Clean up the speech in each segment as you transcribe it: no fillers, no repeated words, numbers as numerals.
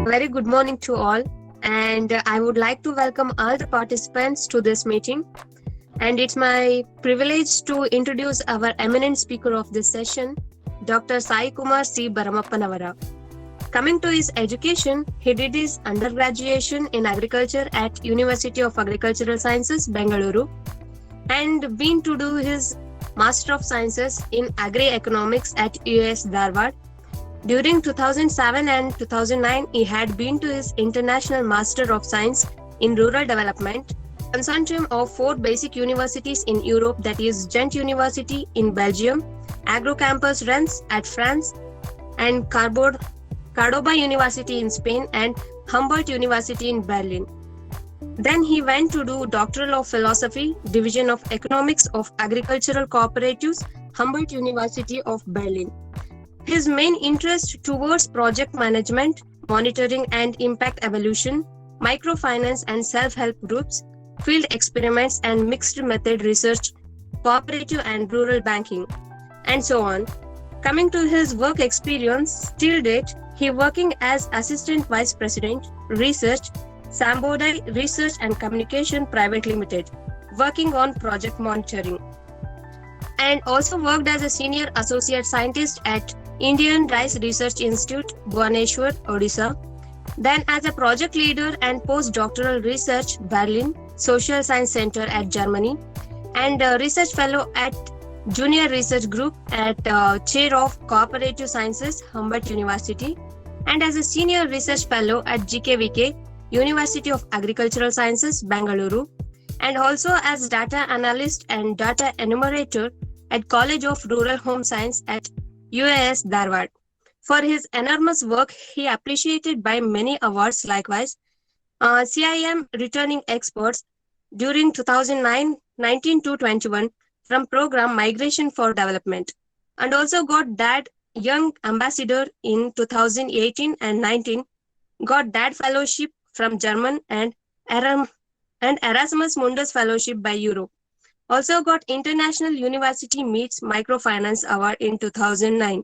Very good morning to all, and I would like to welcome all the participants to this meeting. And it's my privilege to introduce our eminent speaker of this session, Dr. Sai Kumar C. Baramappanavara. Coming to his education, he did his undergraduation in agriculture at University of Agricultural Sciences, Bengaluru, and been to do his Master of Sciences in Agri-Economics at US Dharwad. During 2007 and 2009, he had been to his International Master of Science in Rural Development, consortium of 4 basic universities in Europe, that is Ghent University in Belgium, Agrocampus Rennes at France, and Cordoba University in Spain and Humboldt University in Berlin. Then he went to do Doctoral of Philosophy, Division of Economics of Agricultural Cooperatives, Humboldt University of Berlin. His main interest towards project management, monitoring and impact evaluation, microfinance and self-help groups, field experiments and mixed method research, cooperative and rural banking, and so on. Coming to his work experience, till date, he working as Assistant Vice President, Research, Sambodai Research and Communication Private Limited, working on project monitoring, and also worked as a Senior Associate Scientist at Indian Rice Research Institute, Bhubaneswar, Odisha. Then as a project leader and postdoctoral research, Berlin Social Science Center at Germany, and a research fellow at Junior Research Group at Chair of Cooperative Sciences, Humboldt University, and as a Senior Research Fellow at GKVK, University of Agricultural Sciences, Bengaluru, and also as Data Analyst and Data Enumerator at College of Rural Home Science at UAS Dharwad. For his enormous work, he appreciated by many awards. Likewise, CIM returning experts during 2019 to 21 from program Migration for Development, and also got that Young Ambassador in 2018 and 19, got that fellowship from German and Erasmus Mundus Fellowship by Europe. Also got International University Meets Microfinance Award in 2009.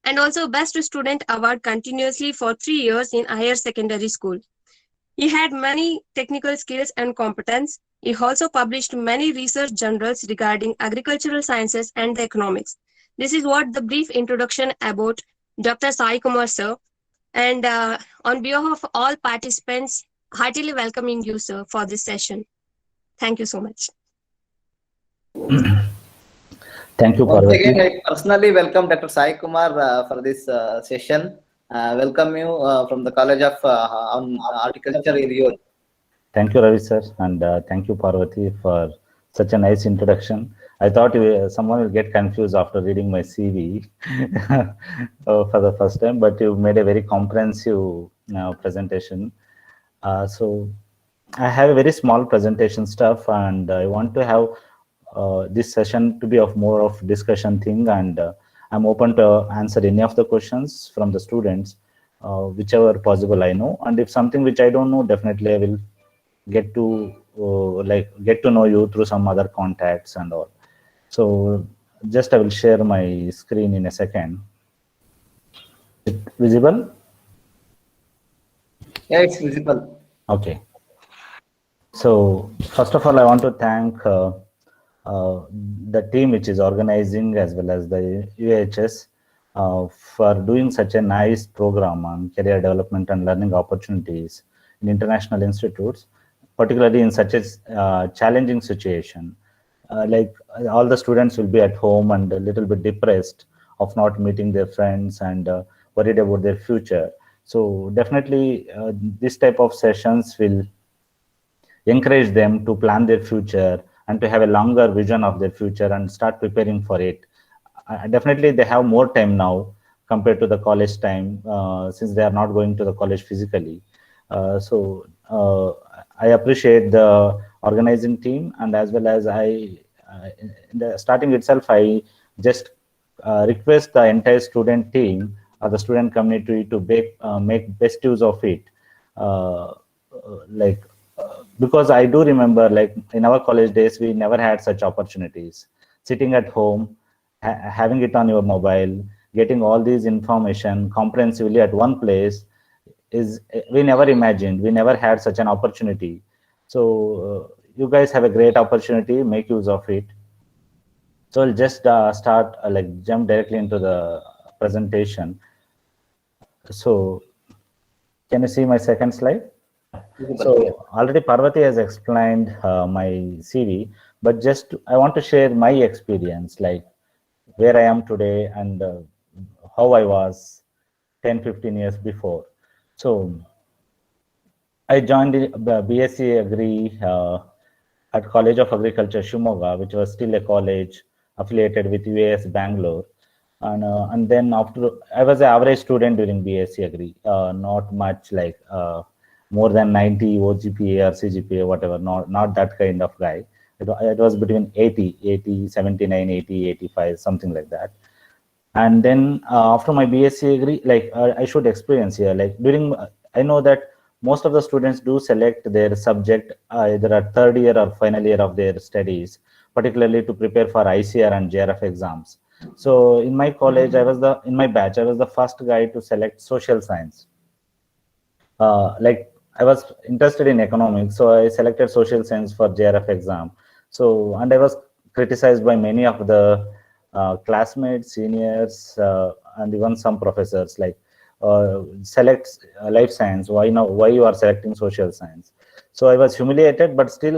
And also Best Student Award continuously for 3 years in higher secondary school. He had many technical skills and competence. He also published many research journals regarding agricultural sciences and the economics. This is what the brief introduction about Dr. Sai Kumar sir. And on behalf of all participants, heartily welcoming you, sir, for this session. Thank you so much. Thank you, Once Parvati. again, I personally welcome Dr. Sai Kumar for this session. Welcome you from the College of Horticulture in Rio. Thank you, Ravi sir, and thank you, Parvati, for such a nice introduction. I thought someone will get confused after reading my CV for the first time, but you made a very comprehensive presentation. So I have a very small presentation stuff, and I want to have this session to be of more of discussion thing, and I'm open to answer any of the questions from the students, whichever possible I know, and if something which I don't know, definitely I will get to get to know you through some other contacts and all. So just I will share my screen in a second. Is it visible? Yeah, it's visible. Okay. So first of all, I want to thank the team which is organizing, as well as the UHS, for doing such a nice program on career development and learning opportunities in international institutes, particularly in such a challenging situation. Like all the students will be at home and a little bit depressed of not meeting their friends and worried about their future. So definitely this type of sessions will encourage them to plan their future and to have a longer vision of their future and start preparing for it. Definitely they have more time now compared to the college time, since they are not going to the college physically. So I appreciate the organizing team, and as well as in the starting itself, I just request the entire student team or the student community to make best use of it. Because I do remember, like in our college days, we never had such opportunities. Sitting at home, having it on your mobile, getting all these information comprehensively at one place is, we never imagined, we never had such an opportunity. So you guys have a great opportunity, make use of it. So I'll just start, like jump directly into the presentation. So can you see my second slide? So already Parvati has explained my CV, but just I want to share my experience, like where I am today and how I was 10, 15 years before. So I joined the BSc Agri at College of Agriculture, Shimoga, which was still a college affiliated with UAS Bangalore. And then after, I was an average student during BSc Agri, not much like more than 90 OGPA or CGPA, whatever, not that kind of guy. It was between 80, 79, 80, 85, something like that. And then after my BSc Agri, like I should experience here, like during, I know that most of the students do select their subject either at third year or final year of their studies, particularly to prepare for ICR and JRF exams. So in my college, in my batch, I was the first guy to select social science. Like I was interested in economics, so I selected social science for JRF exam. So, and I was criticized by many of the classmates, seniors, and even some professors, like select life science. Why you are selecting social science? So I was humiliated, but still,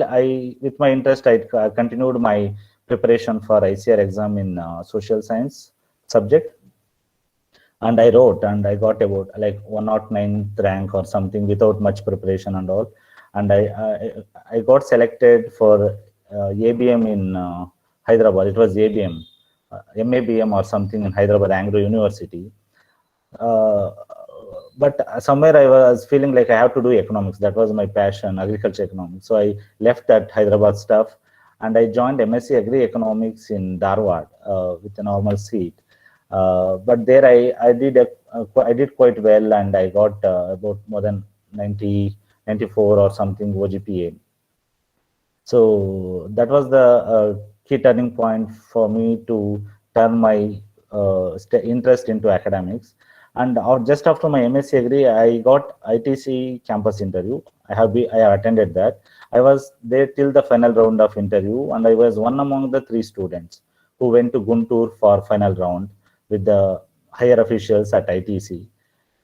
with my interest, I continued my preparation for ICR exam in social science subject. And I wrote, and I got about like 109th rank or something without much preparation and all. And I got selected for ABM in Hyderabad. It was ABM, MABM or something in Hyderabad, Anglo University. But somewhere I was feeling like I have to do economics. That was my passion, agriculture economics. So I left that Hyderabad stuff and I joined MSc Agri Economics in Dharwad with a normal seat. But there I did quite well, and I got about more than 90, 94 or something OGPA. So that was the key turning point for me to turn my interest into academics. And just after my MSc Agri, I got ITC campus interview. I have attended that. I was there till the final round of interview, and I was one among the 3 students who went to Guntur for final round with the higher officials at ITC.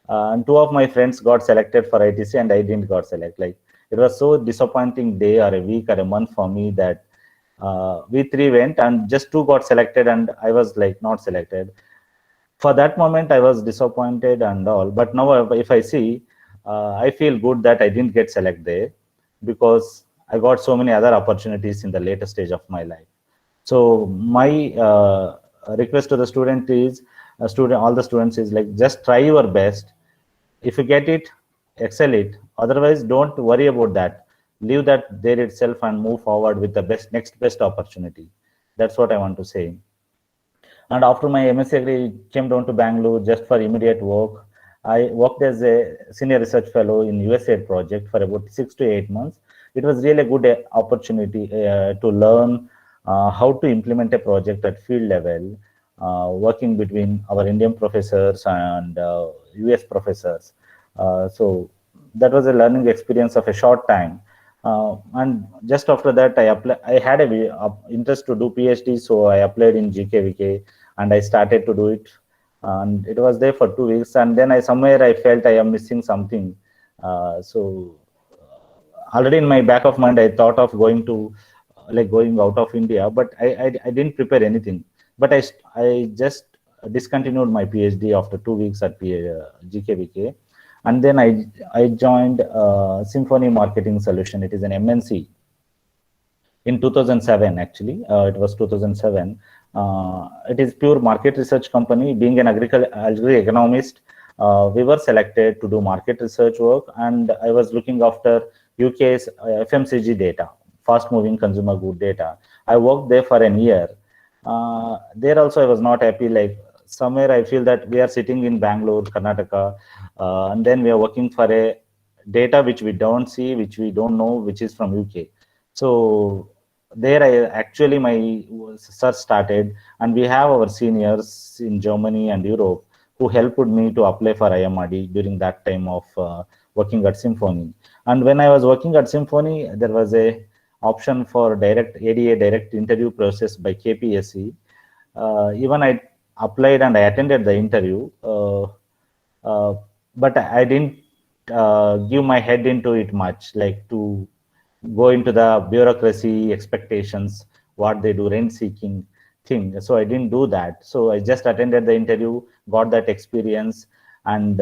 And 2 of my friends got selected for ITC and I didn't got selected. Like, it was so disappointing day or a week or a month for me that we 3 went and just 2 got selected and I was like not selected. For that moment, I was disappointed and all. But now if I see, I feel good that I didn't get selected there because I got so many other opportunities in the later stage of my life. So my request to the student is, all the students is like, just try your best. If you get it, excel it. Otherwise, don't worry about that. Leave that there itself and move forward with the next best opportunity. That's what I want to say. And after my MSc Agri, came down to Bangalore just for immediate work. I worked as a senior research fellow in USAID project for about 6 to 8 months. It was really a good opportunity to learn how to implement a project at field level, working between our Indian professors and US professors. So that was a learning experience of a short time. And just after that, I had a interest to do PhD, so I applied in GKVK and I started to do it. And it was there for 2 weeks, and then somewhere I felt I am missing something. So already in my back of mind, I thought of going out of India, but I didn't prepare anything. But I just discontinued my PhD after 2 weeks at GKVK. And then I joined Symphony Marketing Solution. It is an MNC. In 2007, actually, it was 2007. It is pure market research company. Being an agri economist, we were selected to do market research work, and I was looking after UK's FMCG data, fast-moving consumer good data. I worked there for a year. There also I was not happy. Like, somewhere I feel that we are sitting in Bangalore, Karnataka, and then we are working for a data which we don't see, which we don't know, which is from UK. So there I actually my search started, and we have our seniors in Germany and Europe who helped me to apply for IMRD during that time of working at Symphony. And when I was working at Symphony, there was a option for direct ADA direct interview process by KPSC. Even I applied and I attended the interview, but I didn't give my head into it much, like to go into the bureaucracy expectations, what they do, rent seeking thing. So I didn't do that. So I just attended the interview, got that experience, and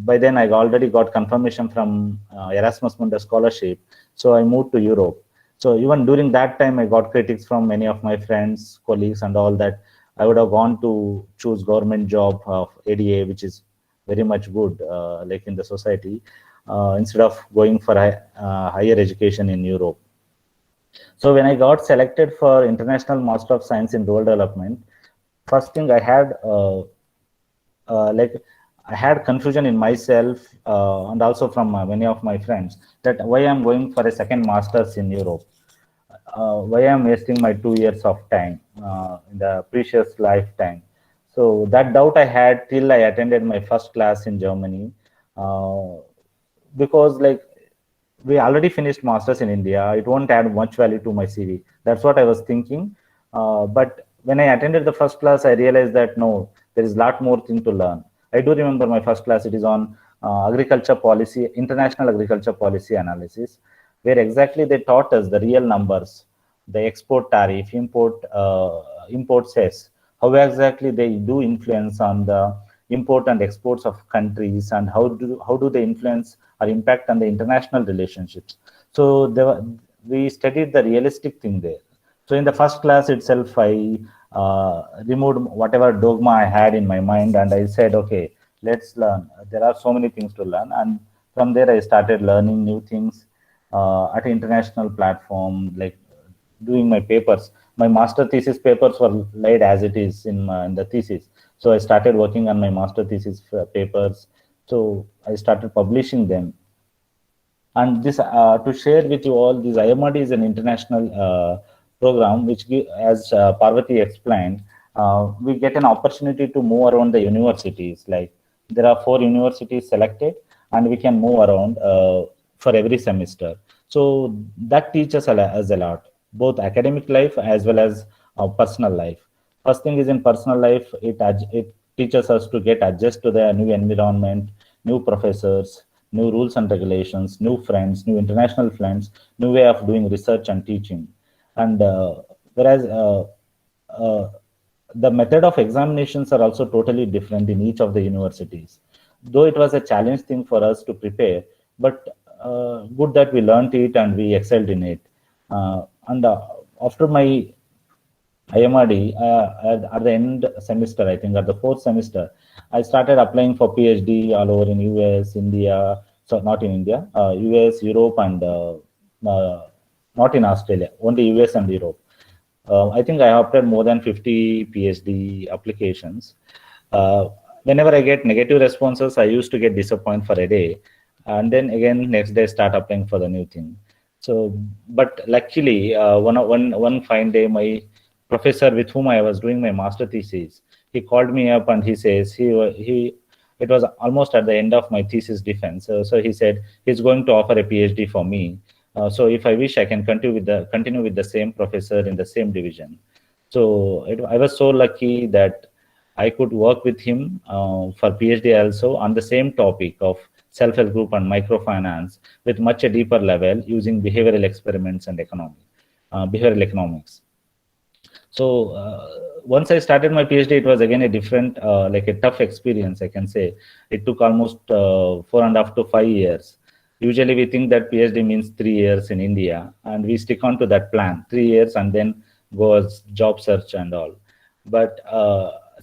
by then I already got confirmation from Erasmus Mundus scholarship. So I moved to Europe. So even during that time, I got critics from many of my friends, colleagues, and all that. I would have gone to choose government job of ADA, which is very much good, like in the society, instead of going for higher education in Europe. So when I got selected for International Master of Science in Rural Development, first thing I had, like I had confusion in myself and also from many of my friends that why I'm going for a second master's in Europe. Why I'm wasting my 2 years of time in the precious lifetime. So that doubt I had till I attended my first class in Germany, because like we already finished masters in India, it won't add much value to my CV. That's what I was thinking. But when I attended the first class, I realized that no, there is a lot more thing to learn. I do remember my first class. It is on agriculture policy, international agriculture policy analysis, where exactly they taught us the real numbers, the export tariff, import cess, how exactly they do influence on the import and exports of countries, and how do they influence or impact on the international relationships. So we studied the realistic thing there. So in the first class itself, I removed whatever dogma I had in my mind, and I said, okay, let's learn. There are so many things to learn, and from there I started learning new things at an international platform, like doing my papers. My master thesis papers were laid as it is in the thesis. So I started working on my master thesis papers. So I started publishing them. And this, to share with you all, this IMRD is an international program which, as Parvati explained, we get an opportunity to move around the universities. Like there are 4 universities selected, and we can move around for every semester. So that teaches us a lot, both academic life as well as personal life. First thing is in personal life, it teaches us to get adjust to the new environment, new professors, new rules and regulations, new friends, new international friends, new way of doing research and teaching. And whereas the method of examinations are also totally different in each of the universities. Though it was a challenge thing for us to prepare, but good that we learned it and we excelled in it. And after my IMRD, at the end semester, I think at the 4th semester, I started applying for PhD all over in US, India, so not in India, US, Europe, and not in Australia, only US and Europe. I think I opted more than 50 PhD applications. Whenever I get negative responses, I used to get disappointed for a day. And then again, next day, start applying for the new thing. So, but luckily, one fine day, my professor with whom I was doing my master thesis, he called me up and he says, it was almost at the end of my thesis defense. So he said, he's going to offer a PhD for me. So if I wish, I can continue with the same professor in the same division. So I was so lucky that I could work with him for PhD also on the same topic of self-help group and microfinance with much a deeper level using behavioral experiments and behavioral economics. So once I started my PhD, it was again a different, like a tough experience, I can say. It took almost 4.5 to 5 years. Usually we think that PhD means 3 years in India, and we stick on to that plan, 3 years, and then go as job search and all. But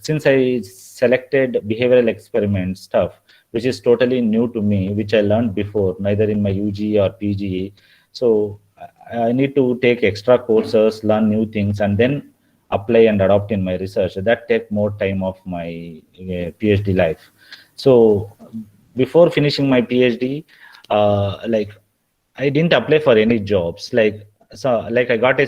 since I selected behavioral experiment stuff, which is totally new to me, which I learned before, neither in my UG or PG. So I need to take extra courses, learn new things, and then apply and adopt in my research. That take more time of my PhD life. So before finishing my PhD, like I didn't apply for any jobs. Like so like I got a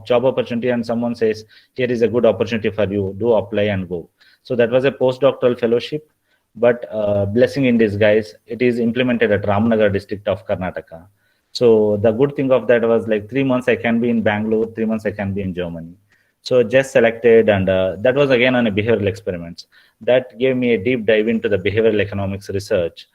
job opportunity, and someone says, here is a good opportunity for you, do apply and go. So that was a postdoctoral fellowship, but blessing in disguise, it is implemented at Ramnagar district of Karnataka. So the good thing of that was like 3 months I can be in Bangalore, 3 months I can be in Germany. So just selected, and that was again on a behavioral experiments. That gave me a deep dive into the behavioral economics research,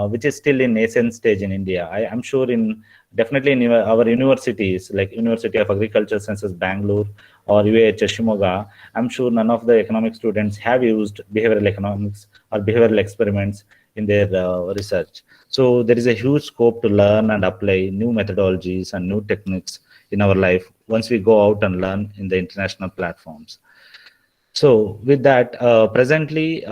which is still in nascent stage in India. I'm sure in definitely in our universities like University of Agriculture Sciences Bangalore or UAHS Shimoga, I'm sure none of the economic students have used behavioral economics or behavioral experiments in their research. So there is a huge scope to learn and apply new methodologies and new techniques in our life once we go out and learn in the international platforms. So with that, presently,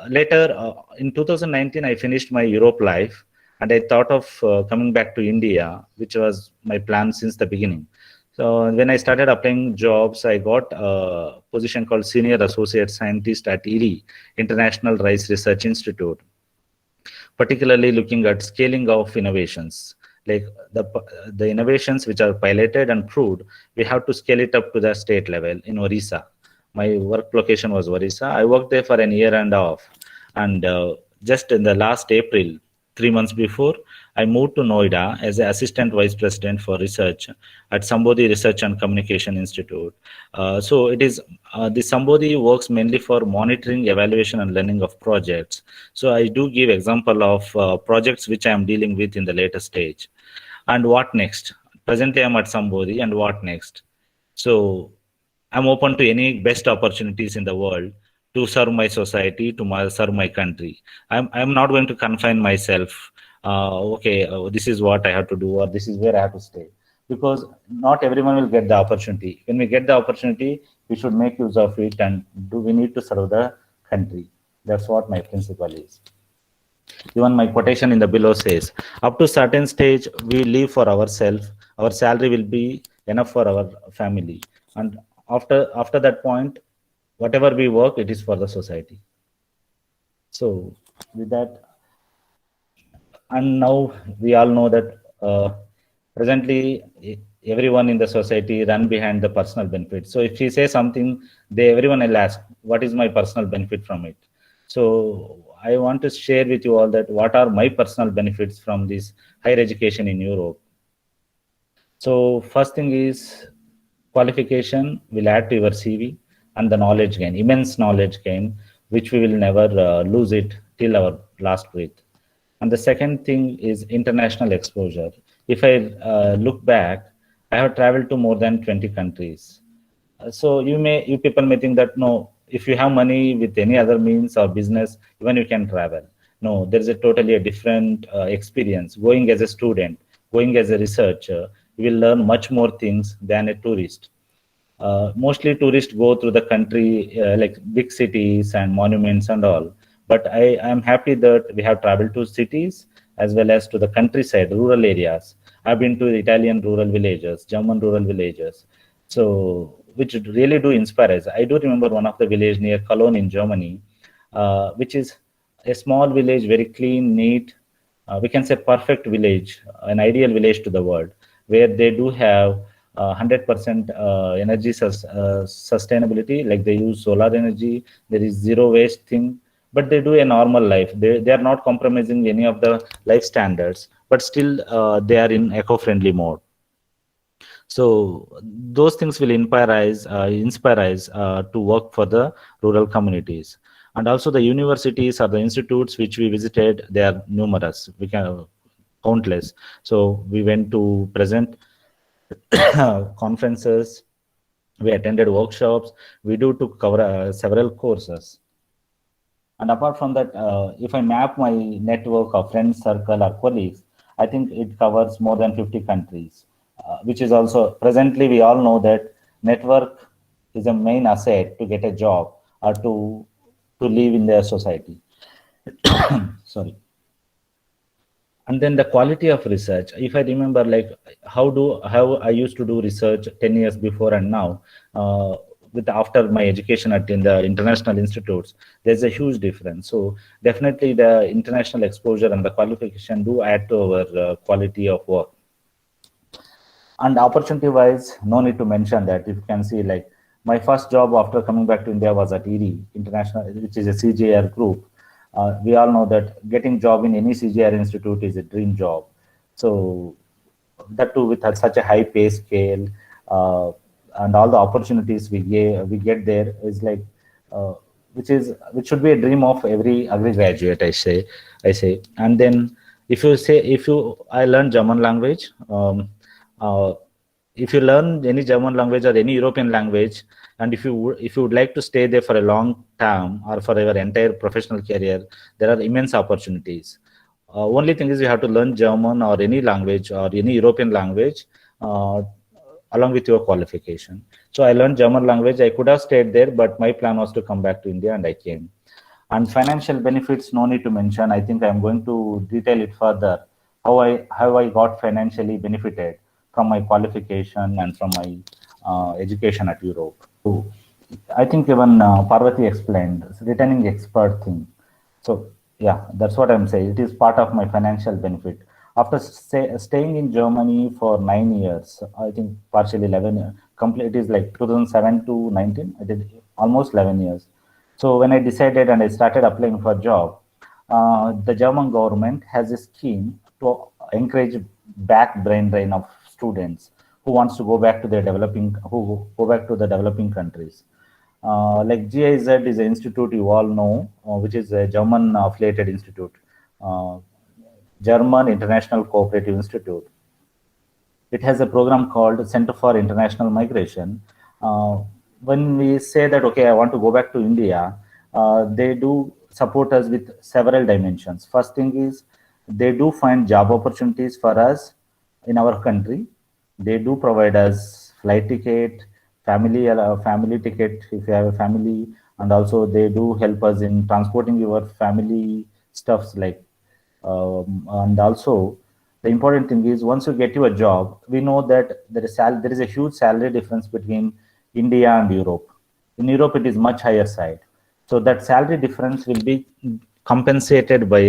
later in 2019, I finished my Europe life, and I thought of coming back to India, which was my plan since the beginning. So when I started applying jobs, I got a position called Senior Associate Scientist at IRI, International Rice Research Institute, particularly looking at scaling of innovations. Like the innovations which are piloted and proved, we have to scale it up to the state level in Orissa. My work location was Orissa. I worked there for an year and a half. And just in the last April, 3 months before, I moved to Noida as an assistant vice president for research at Sambodhi Research and Communication Institute. So it is the Sambodhi works mainly for monitoring, evaluation, and learning of projects. So I do give example of projects which I am dealing with in the later stage. And what next? Presently, I'm at Sambodhi, and what next? So I'm open to any best opportunities in the world to serve my society, to serve my country. I'm not going to confine myself. This is what I have to do, or this is where I have to stay, because not everyone will get the opportunity. When we get the opportunity, we should make use of it, and we need to serve the country. That's what my principle is. Even my quotation in the below says, up to certain stage, we live for ourselves. Our salary will be enough for our family, and after that point, whatever we work, it is for the society. So with that, and now we all know that presently everyone in the society run behind the personal benefit. So if you say something, everyone will ask, what is my personal benefit from it? So I want to share with you all that what are my personal benefits from this higher education in Europe. So first thing is, qualification will add to your CV, and the knowledge gain, immense knowledge gain, which we will never lose it till our last breath. And the second thing is international exposure. If I look back, I have traveled to more than 20 countries. So you people may think that no, if you have money with any other means or business, even you can travel. No, there is a totally a different experience. Going as a student, going as a researcher, you will learn much more things than a tourist. Mostly tourists go through the country like big cities and monuments and all. But I am happy that we have traveled to cities as well as to the countryside, rural areas. I've been to Italian rural villages, German rural villages. So which really do inspire us. I do remember one of the village near Cologne in Germany, which is a small village, very clean, neat. We can say perfect village, an ideal village to the world, where they do have 100% energy sustainability, like they use solar energy. There is zero waste thing, but they do a normal life. They are not compromising any of the life standards, but still they are in eco-friendly mode. So those things will inspire us to work for the rural communities. And also the universities or the institutes which we visited, they are numerous. We can countless. So we went to present conferences, we attended workshops, we do to cover several courses. And apart from that, if I map my network of friends, circle, or colleagues, I think it covers more than 50 countries, which is also presently we all know that network is a main asset to get a job or to live in their society. Sorry. And then the quality of research, if I remember, like how I used to do research 10 years before and now, after my education in the international institutes, there's a huge difference. So definitely the international exposure and the qualification do add to our quality of work. And opportunity wise, no need to mention that. If you can see, like my first job after coming back to India was at ED International, which is a CGR group. We all know that getting job in any CGR institute is a dream job. So that too with such a high pay scale, and all the opportunities we get there is like, uh, which should be a dream of every agri graduate. I say, and then if you I learned German language. Uh, if you learn any German language or any European language, and if you would like to stay there for a long term or for your entire professional career, there are immense opportunities. Only thing is you have to learn German or any language or any European language uh, along with your qualification. So I learned German language. I could have stayed there, but my plan was to come back to India, and I came. And financial benefits, no need to mention. I think I'm going to detail it further. How I got financially benefited from my qualification and from my education at Europe. So I think even Parvati explained returning expert thing. So yeah, that's what I'm saying. It is part of my financial benefit. After staying in Germany for 9 years, I think partially 11, complete, it is like 2007 to 19. I did almost 11 years. So when I decided and I started applying for a job, the German government has a scheme to encourage back brain drain of students who wants to go back to who go back to the developing countries. Like GIZ is an institute you all know, which is a German affiliated institute, uh, German International Cooperative Institute. It has a program called Center for International Migration. Uh, when we say that, okay, I want to go back to India, they do support us with several dimensions. First thing is they do find job opportunities for us in our country. They do provide us flight ticket, family ticket if you have a family, and also they do help us in transporting your family stuffs like, and also the important thing is once you get you a job, we know that there is a huge salary difference between India and Europe. In Europe, it is much higher side. So that salary difference will be compensated by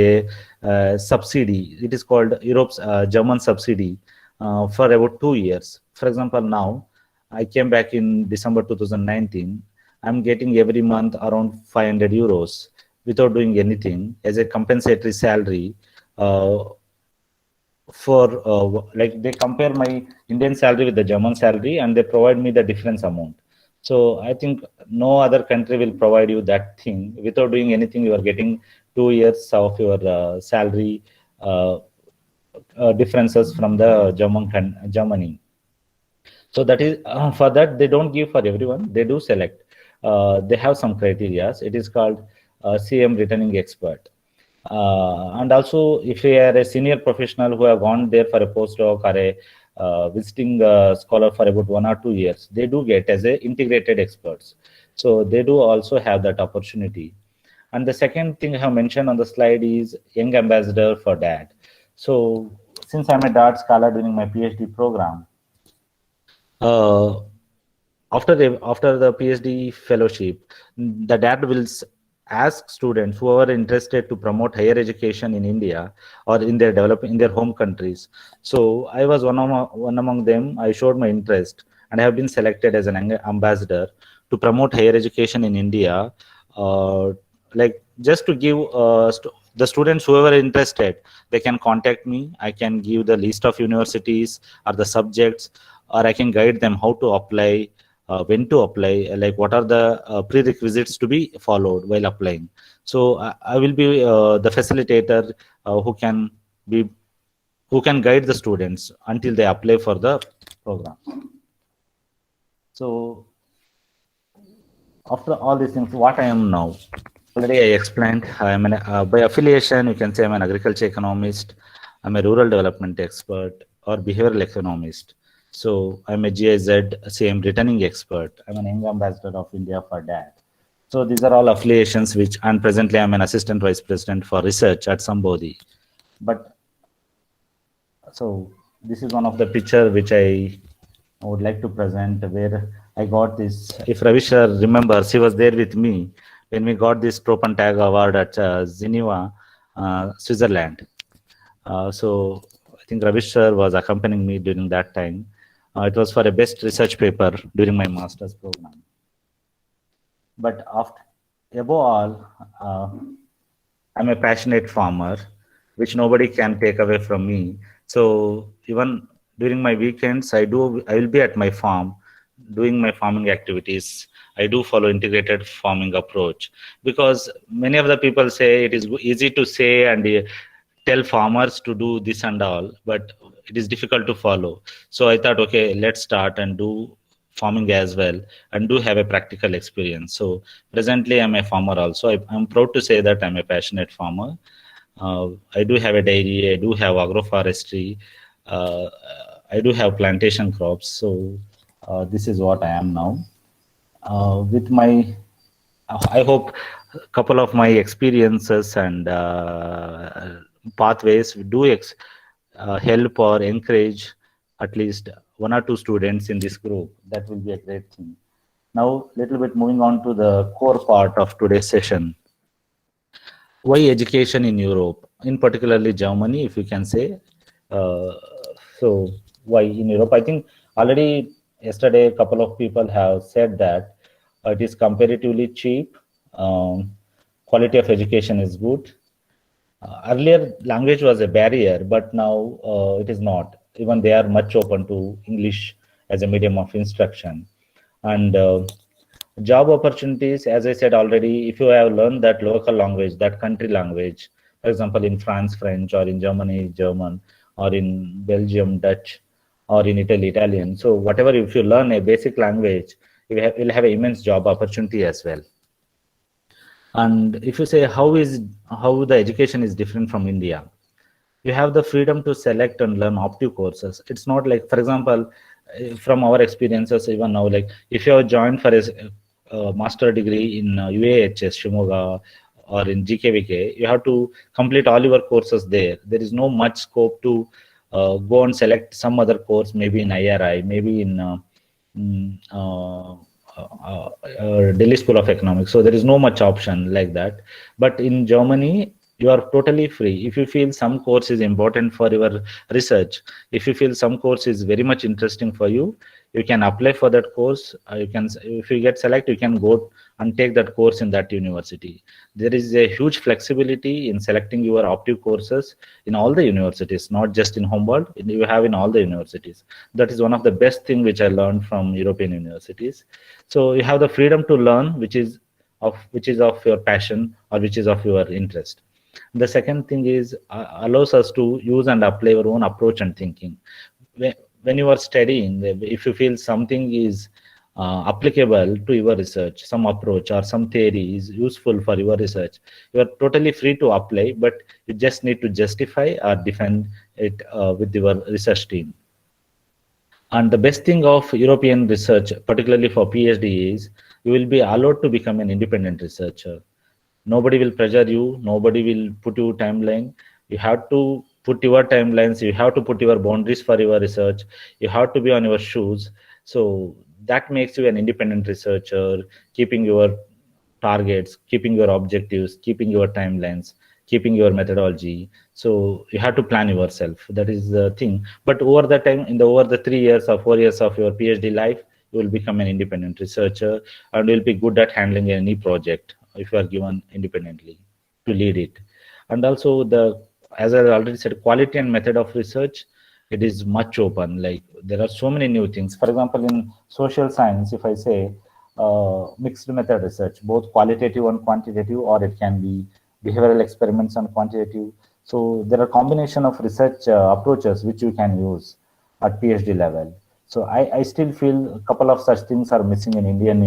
a subsidy. It is called Europe's German subsidy for about 2 years. For example, now I came back in December 2019. I'm getting every month around 500 euros without doing anything as a compensatory salary. For like they compare my Indian salary with the German salary and they provide me the difference amount. So I think no other country will provide you that thing without doing anything. You are getting 2 years of your salary differences from the Germany. So that is for that they don't give for everyone. They do select. They have some criteria. It is called CM returning expert. And also, if you are a senior professional who have gone there for a postdoc or a visiting scholar for about 1 or 2 years, they do get as a integrated experts. So they do also have that opportunity. And the second thing I have mentioned on the slide is young ambassador for DAD. So since I'm a DAD scholar during my PhD program, after the PhD fellowship, the DAD will ask students who are interested to promote higher education in India or in their home countries. So I was one among them. I showed my interest and I have been selected as an ambassador to promote higher education in India. Like just to give the students who are interested, they can contact me. I can give the list of universities or the subjects, or I can guide them how to apply, when to apply, like what are the prerequisites to be followed while applying. So I will be the facilitator who can guide the students until they apply for the program. So after all these things, what I am now, already I explained. I am by affiliation, you can say I'm an agriculture economist, I'm a rural development expert or behavioral economist. So I'm a GIZ CM returning expert. I'm an young ambassador of India for DAD. So these are all affiliations and presently I'm an assistant vice president for research at Sambodhi. But so this is one of the picture which I would like to present where I got this. If Ravisha remembers, he was there with me when we got this Tropantag award at Geneva, Switzerland. So I think Ravish sir was accompanying me during that time. It was for a best research paper during my master's program. But above all, I'm a passionate farmer, which nobody can take away from me. So even during my weekends, I will be at my farm doing my farming activities. I do follow integrated farming approach, because many of the people say it is easy to say and tell farmers to do this and all, but it is difficult to follow. So I thought, okay, let's start and do farming as well, and do have a practical experience. So presently I'm a farmer also. I'm proud to say that I'm a passionate farmer. I do have a dairy, I do have agroforestry, uh, I do have plantation crops. So this is what I am now. With my, I hope a couple of my experiences and pathways do help or encourage at least one or two students in this group. That will be a great thing. Now, little bit moving on to the core part of today's session. Why education in Europe, in particularly Germany, if you can say. Uh, so why in Europe? I think already yesterday a couple of people have said that it is comparatively cheap. Quality of education is good. Earlier, language was a barrier, but now it is not. Even they are much open to English as a medium of instruction. And job opportunities, as I said already, if you have learned that local language, that country language, for example, in France, French, or in Germany, German, or in Belgium, Dutch, or in Italy, Italian. So whatever, if you learn a basic language, you'll have an immense job opportunity as well. And if you say how the education is different from India, you have the freedom to select and learn optive courses. It's not like, for example, from our experiences even now, like if you have joined for a master degree in UAHS Shimoga or in GKVK, you have to complete all your courses there. There is no much scope to go and select some other course, maybe in IRI, maybe in Delhi School of Economics. So there is no much option like that. But in Germany, you are totally free. If you feel some course is important for your research, if you feel some course is very much interesting for you, you can apply for that course. If you get selected, you can go and take that course in that university. There is a huge flexibility in selecting your optive courses in all the universities, not just in Humboldt. You have in all the universities. That is one of the best thing which I learned from European universities. So you have the freedom to learn, which is of your passion or which is of your interest. The second thing is allows us to use and apply our own approach and thinking. When you are studying, if you feel something is applicable to your research, some approach or some theory is useful for your research, you are totally free to apply, but you just need to justify or defend it with your research team. And the best thing of European research, particularly for PhD, is you will be allowed to become an independent researcher. Nobody will pressure you. Nobody will put you timeline. You have to put your timelines. You have to put your boundaries for your research. You have to be on your shoes. So that makes you an independent researcher, keeping your targets, keeping your objectives, keeping your timelines, keeping your methodology. So you have to plan yourself. That is the thing. But over the time, over the 3 years or 4 years of your PhD life, you will become an independent researcher and will be good at handling any project if you are given independently to lead it. And also as I already said, quality and method of research, it is much open. Like there are so many new things. For example, in social science, if I say mixed method research, both qualitative and quantitative, or it can be behavioral experiments and quantitative. So there are combination of research approaches which you can use at PhD level. So I still feel a couple of such things are missing in Indian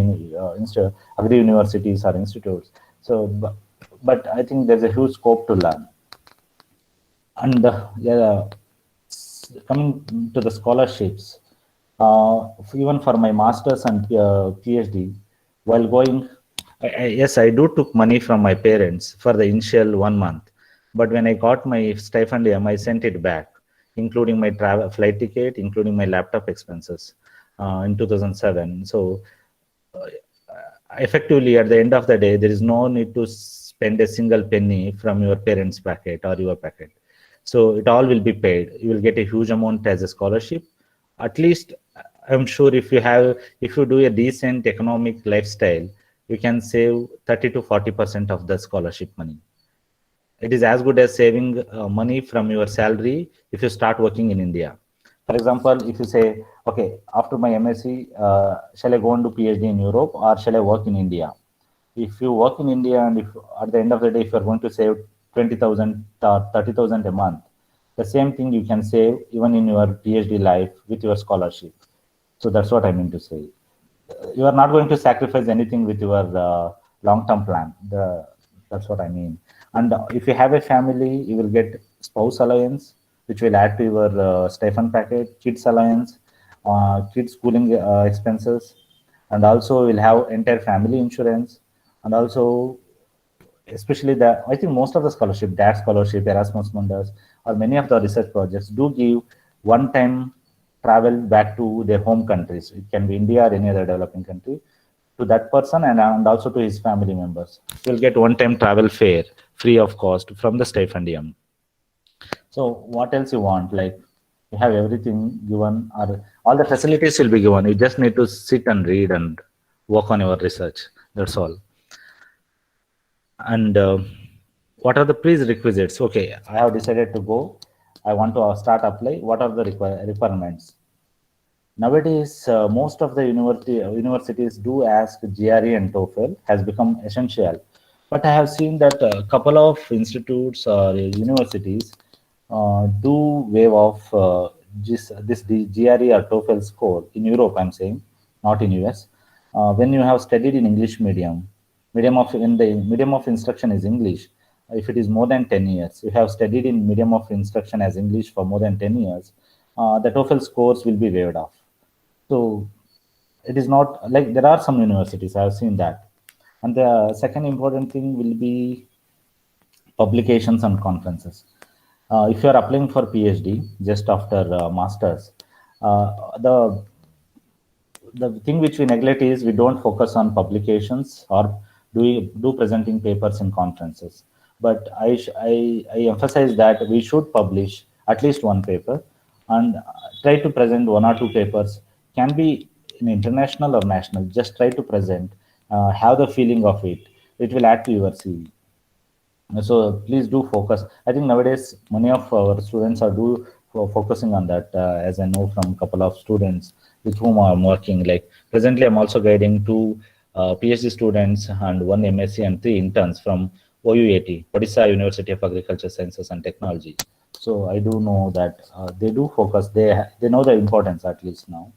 agri universities or institutes. So, but I think there's a huge scope to learn. And coming to the scholarships, even for my master's and PhD, while going, yes, I do took money from my parents for the initial 1 month. But when I got my stipend, I sent it back, including my flight ticket, including my laptop expenses in 2007. So effectively, at the end of the day, there is no need to spend a single penny from your parents' packet or your packet. So it all will be paid. You will get a huge amount as a scholarship, at least I'm sure if you do a decent economic lifestyle, you can save 30 to 40% of the scholarship money. It is as good as saving money from your salary if you start working in India. For example, if you say, okay, after my MSc, shall I go and do PhD in Europe or shall I work in India? If you work in India and if at the end of the day, if you're going to save 20,000 or 30,000 a month, the same thing you can save even in your PhD life with your scholarship. So that's what I mean to say. You are not going to sacrifice anything with your long-term plan. That's what I mean. And if you have a family, you will get spouse allowance, which will add to your stipend package, kids allowance, kids schooling expenses, and also will have entire family insurance, and also especially the I think most of the scholarship, DAT scholarship, Erasmus Mundus, or many of the research projects do give one-time travel back to their home countries. It can be India or any other developing country to that person and also to his family members. You'll get one-time travel fare free of cost from the stipendium. So what else you want? Like you have everything given, or all the facilities will be given. You just need to sit and read and work on your research. That's all. And what are the prerequisites? Okay, I have decided to go. I want to start apply. What are the requirements? Nowadays, most of the universities do ask GRE and TOEFL has become essential. But I have seen that a couple of institutes or universities do waive off this GRE or TOEFL score in Europe. I'm saying, not in US. When you have studied in English medium in the medium of instruction is English. If it is more than 10 years, you have studied in medium of instruction as English for more than 10 years, the TOEFL scores will be waived off. So it is not like there are some universities, I have seen that. And the second important thing will be publications and conferences. If you are applying for PhD just after masters, the thing which we neglect is we don't focus on publications or do presenting papers in conferences. But I emphasize that we should publish at least one paper and try to present one or two papers. Can be in international or national. Just try to present, have the feeling of it. It will add to your CV. So please do focus. I think nowadays many of our students are focusing on that, as I know from a couple of students with whom I'm working. Like presently, I'm also guiding two PhD students and one MSc and 3 interns from OUAT, Odisha University of Agriculture Sciences and Technology. So I do know that they do focus. They know the importance at least now.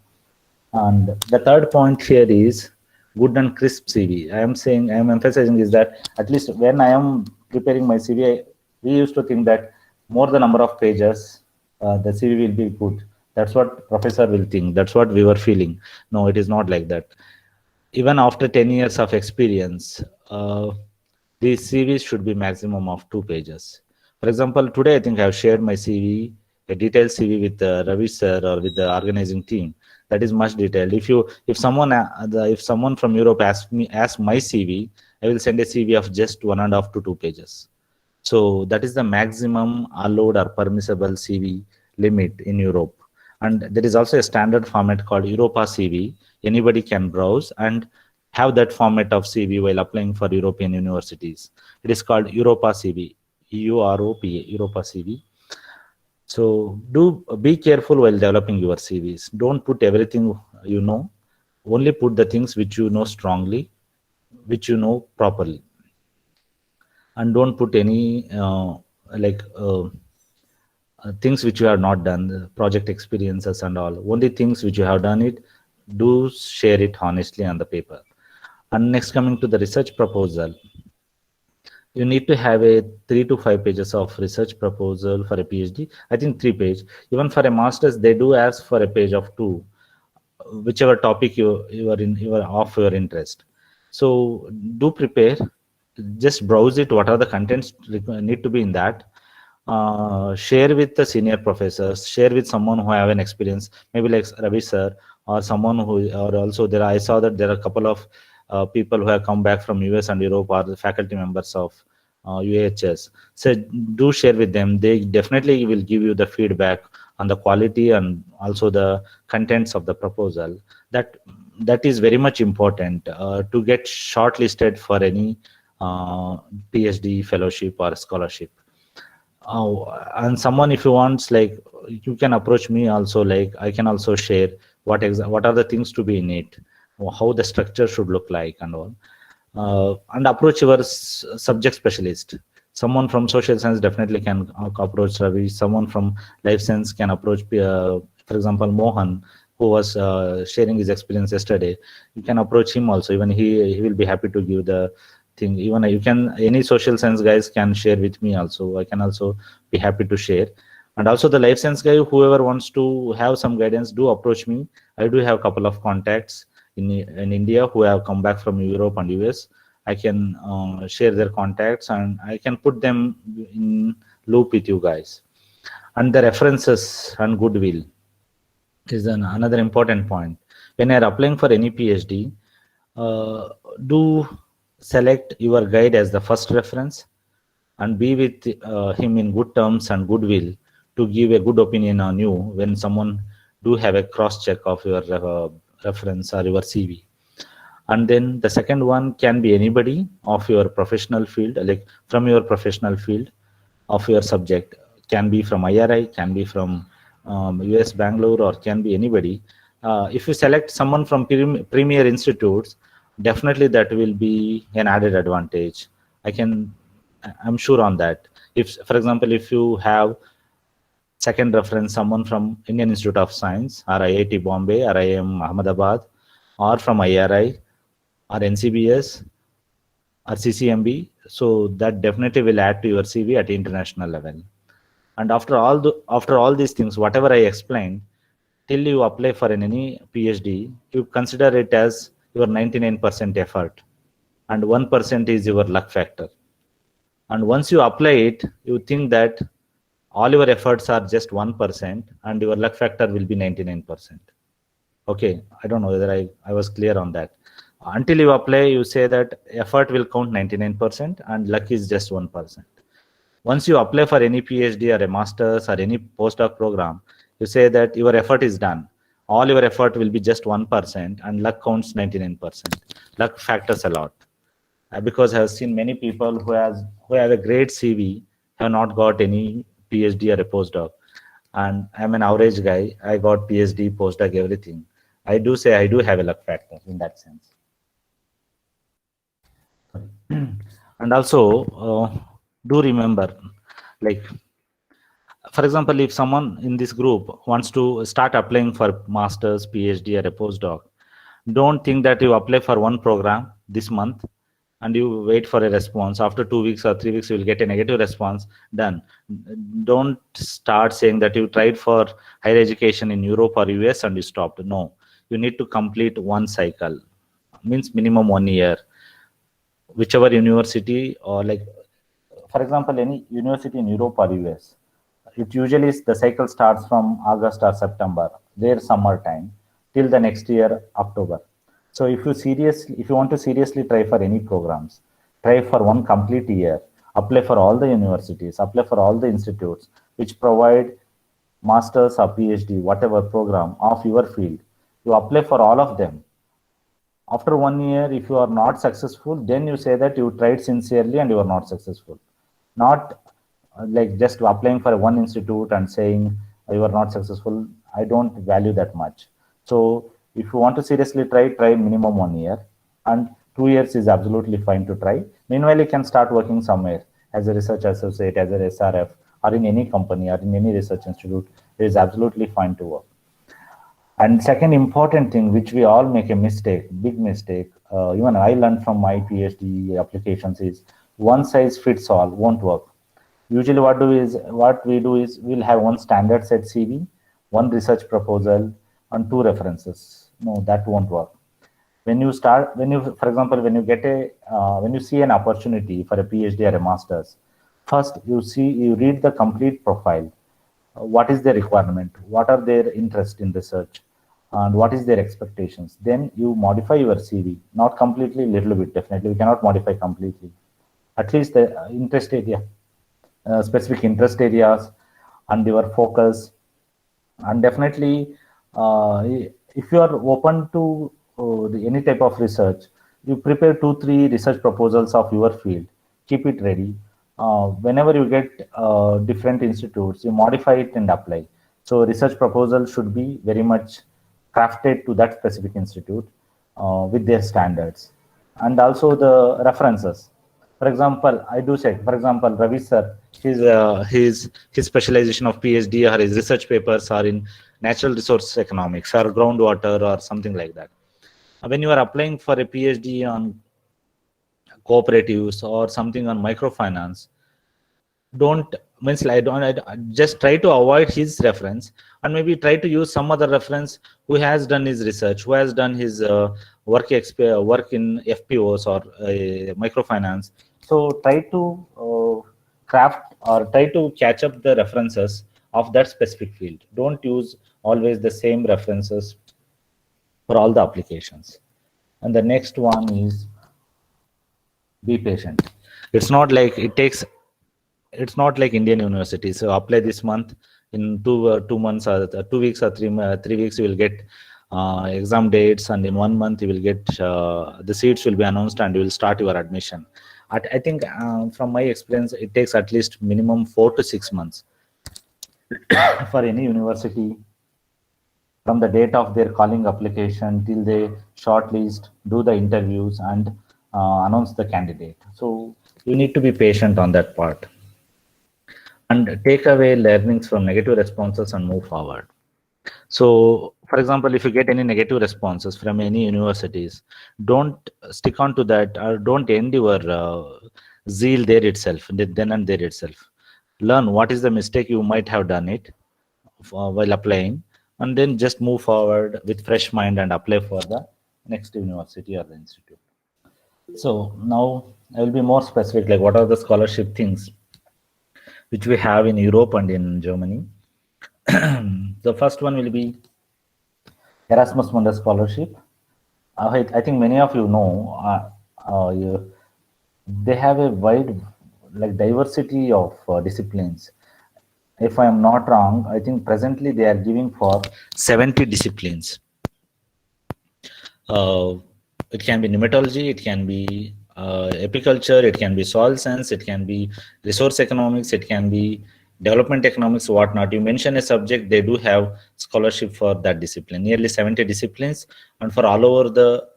And the third point here is good and crisp CV. I am emphasizing is that at least when I am preparing my CV, we used to think that more the number of pages, the CV will be good. That's what professor will think. That's what we were feeling. No, it is not like that. Even after 10 years of experience, these CVs should be maximum of 2 pages. For example, today I think I have shared my CV, a detailed CV with Ravi sir or with the organizing team. That is much detailed. If someone from Europe asks my CV, I will send a CV of just 1.5 to 2 pages. So that is the maximum allowed or permissible CV limit in Europe. And there is also a standard format called Europa CV. Anybody can browse and have that format of CV while applying for European universities. It is called Europa CV, EUROPA, Europa CV. So do be careful while developing your CVs. Don't put everything you know. Only put the things which you know strongly, which you know properly. And don't put any things which you have not done, the project experiences and all. Only things which you have done it, do share it honestly on the paper. And next, coming to the research proposal. You need to have a 3 to 5 pages of research proposal for a PhD. I think 3 pages. Even for a master's, they do ask for a page of 2, whichever topic you are of your interest. So do prepare. Just browse it. What are the contents need to be in that? Share with the senior professors. Share with someone who have an experience, maybe like Ravi sir or someone who. Or also there, I saw that there are a couple of people who have come back from US and Europe are the faculty members of UHS. So do share with them. They definitely will give you the feedback on the quality and also the contents of the proposal, that is very much important to get shortlisted for any PhD fellowship or scholarship. And someone, if you want, like, you can approach me also, like I can also share what are the things to be in it, or how the structure should look like and all. And approach your subject specialist. Someone from social science definitely can approach Ravi. Someone from life science can approach, for example, Mohan, who was sharing his experience yesterday. You can approach him also. Even he will be happy to give the thing. Even you can, any social science guys can share with me also. I can also be happy to share. And also the life science guy, whoever wants to have some guidance, do approach me. I do have a couple of contacts in India who have come back from Europe and US. I can share their contacts and I can put them in loop with you guys. And the references and goodwill is another important point. When you are applying for any PhD, do select your guide as the first reference and be with him in good terms and goodwill to give a good opinion on you when someone do have a cross check of your reference or your CV. And then the second one can be anybody of your professional field, like from your professional field of your subject. Can be from IRI, can be from US Bangalore, or can be anybody. If you select someone from premier institutes, definitely that will be an added advantage. I'm sure on that. If, for example, if you have second reference, someone from Indian Institute of Science or IIT Bombay or IIM Ahmedabad, or from IRI or NCBS or CCMB, so that definitely will add to your CV at international level. And after all these things, whatever I explained, till you apply for any PhD, you consider it as your 99% effort, and 1% is your luck factor. And once you apply it, you think that all your efforts are just 1% and your luck factor will be 99%. Okay, I don't know whether I was clear on that. Until you apply, you say that effort will count 99% and luck is just 1%. Once you apply for any PhD or a master's or any postdoc program, you say that your effort is done. All your effort will be just 1% and luck counts 99%. Luck factors a lot. Because I have seen many people who have a great CV have not got any PhD or a postdoc. And I'm an average guy. I got PhD, postdoc, everything. I do say I do have a luck factor in that sense. And also, do remember, like, for example, if someone in this group wants to start applying for master's, PhD, or a postdoc, don't think that you apply for one program this month and you wait for a response. After 2 weeks or 3 weeks, you will get a negative response. Done. Don't start saying that you tried for higher education in Europe or US and you stopped. No, you need to complete one cycle, means minimum 1 year. Whichever university, or like, for example, any university in Europe or US, it usually the cycle starts from August or September, their summer time, till the next year, October. So if you want to seriously try for any programs, try for one complete year, apply for all the universities, apply for all the institutes which provide master's or PhD, whatever program of your field. You apply for all of them. After 1 year, if you are not successful, then you say that you tried sincerely and you are not successful. Not like just applying for one institute and saying you are not successful. I don't value that much. So if you want to seriously try minimum 1 year, and 2 years is absolutely fine to try. Meanwhile, you can start working somewhere as a research associate, as a SRF, or in any company or in any research institute. It is absolutely fine to work. And second important thing, which we all make a mistake, big mistake, even I learned from my PhD applications, is one size fits all won't work. Usually what we do is we'll have one standard set CV, one research proposal, and 2 references. No, that won't work. For example, when you see an opportunity for a PhD or a master's, first you read the complete profile. What is their requirement? What are their interest in research? And what is their expectations? Then you modify your CV, not completely, little bit, definitely. We cannot modify completely. At least the interest area, specific interest areas and your focus And definitely, if you are open to any type of research, you prepare 2 3 research proposals of your field, keep it ready. Whenever you get different institutes, you modify it and apply. So research proposal should be very much crafted to that specific institute with their standards. And also the references. For example, I do say, for example, Ravi sir, his specialization of PhD or his research papers are in natural resource economics or groundwater or something like that. When you are applying for a PhD on cooperatives or something on microfinance, don't means like I just try to avoid his reference and maybe try to use some other reference who has done his research, who has done his work in FPOs or microfinance. So try to craft or try to catch up the references of that specific field. Don't use always the same references for all the applications. And the next one is be patient. It's not like it takes, it's not like Indian universities. So apply this month, in 2 months or 2 weeks or 3 weeks, you will get exam dates, and in 1 month you will get the seats will be announced and you will start your admission. I think from my experience, it takes at least minimum 4 to 6 months for any university from the date of their calling application till they shortlist, do the interviews, and announce the candidate. So you need to be patient on that part and take away learnings from negative responses and move forward. So, for example, if you get any negative responses from any universities, don't stick on to that or don't end your zeal there itself, then and there itself. Learn what is the mistake you might have done it while applying, and then just move forward with fresh mind and apply for the next university or the institute. So now I will be more specific, like what are the scholarship things which we have in Europe and in Germany. The first one will be Erasmus Mundus scholarship. I think many of you know they have a wide like diversity of disciplines. If I am not wrong, I think presently they are giving for 70 disciplines. It can be nematology, it can be apiculture, it can be soil science, it can be resource economics, it can be development economics, whatnot. You mention a subject, they do have scholarship for that discipline. Nearly 70 disciplines, and for all over the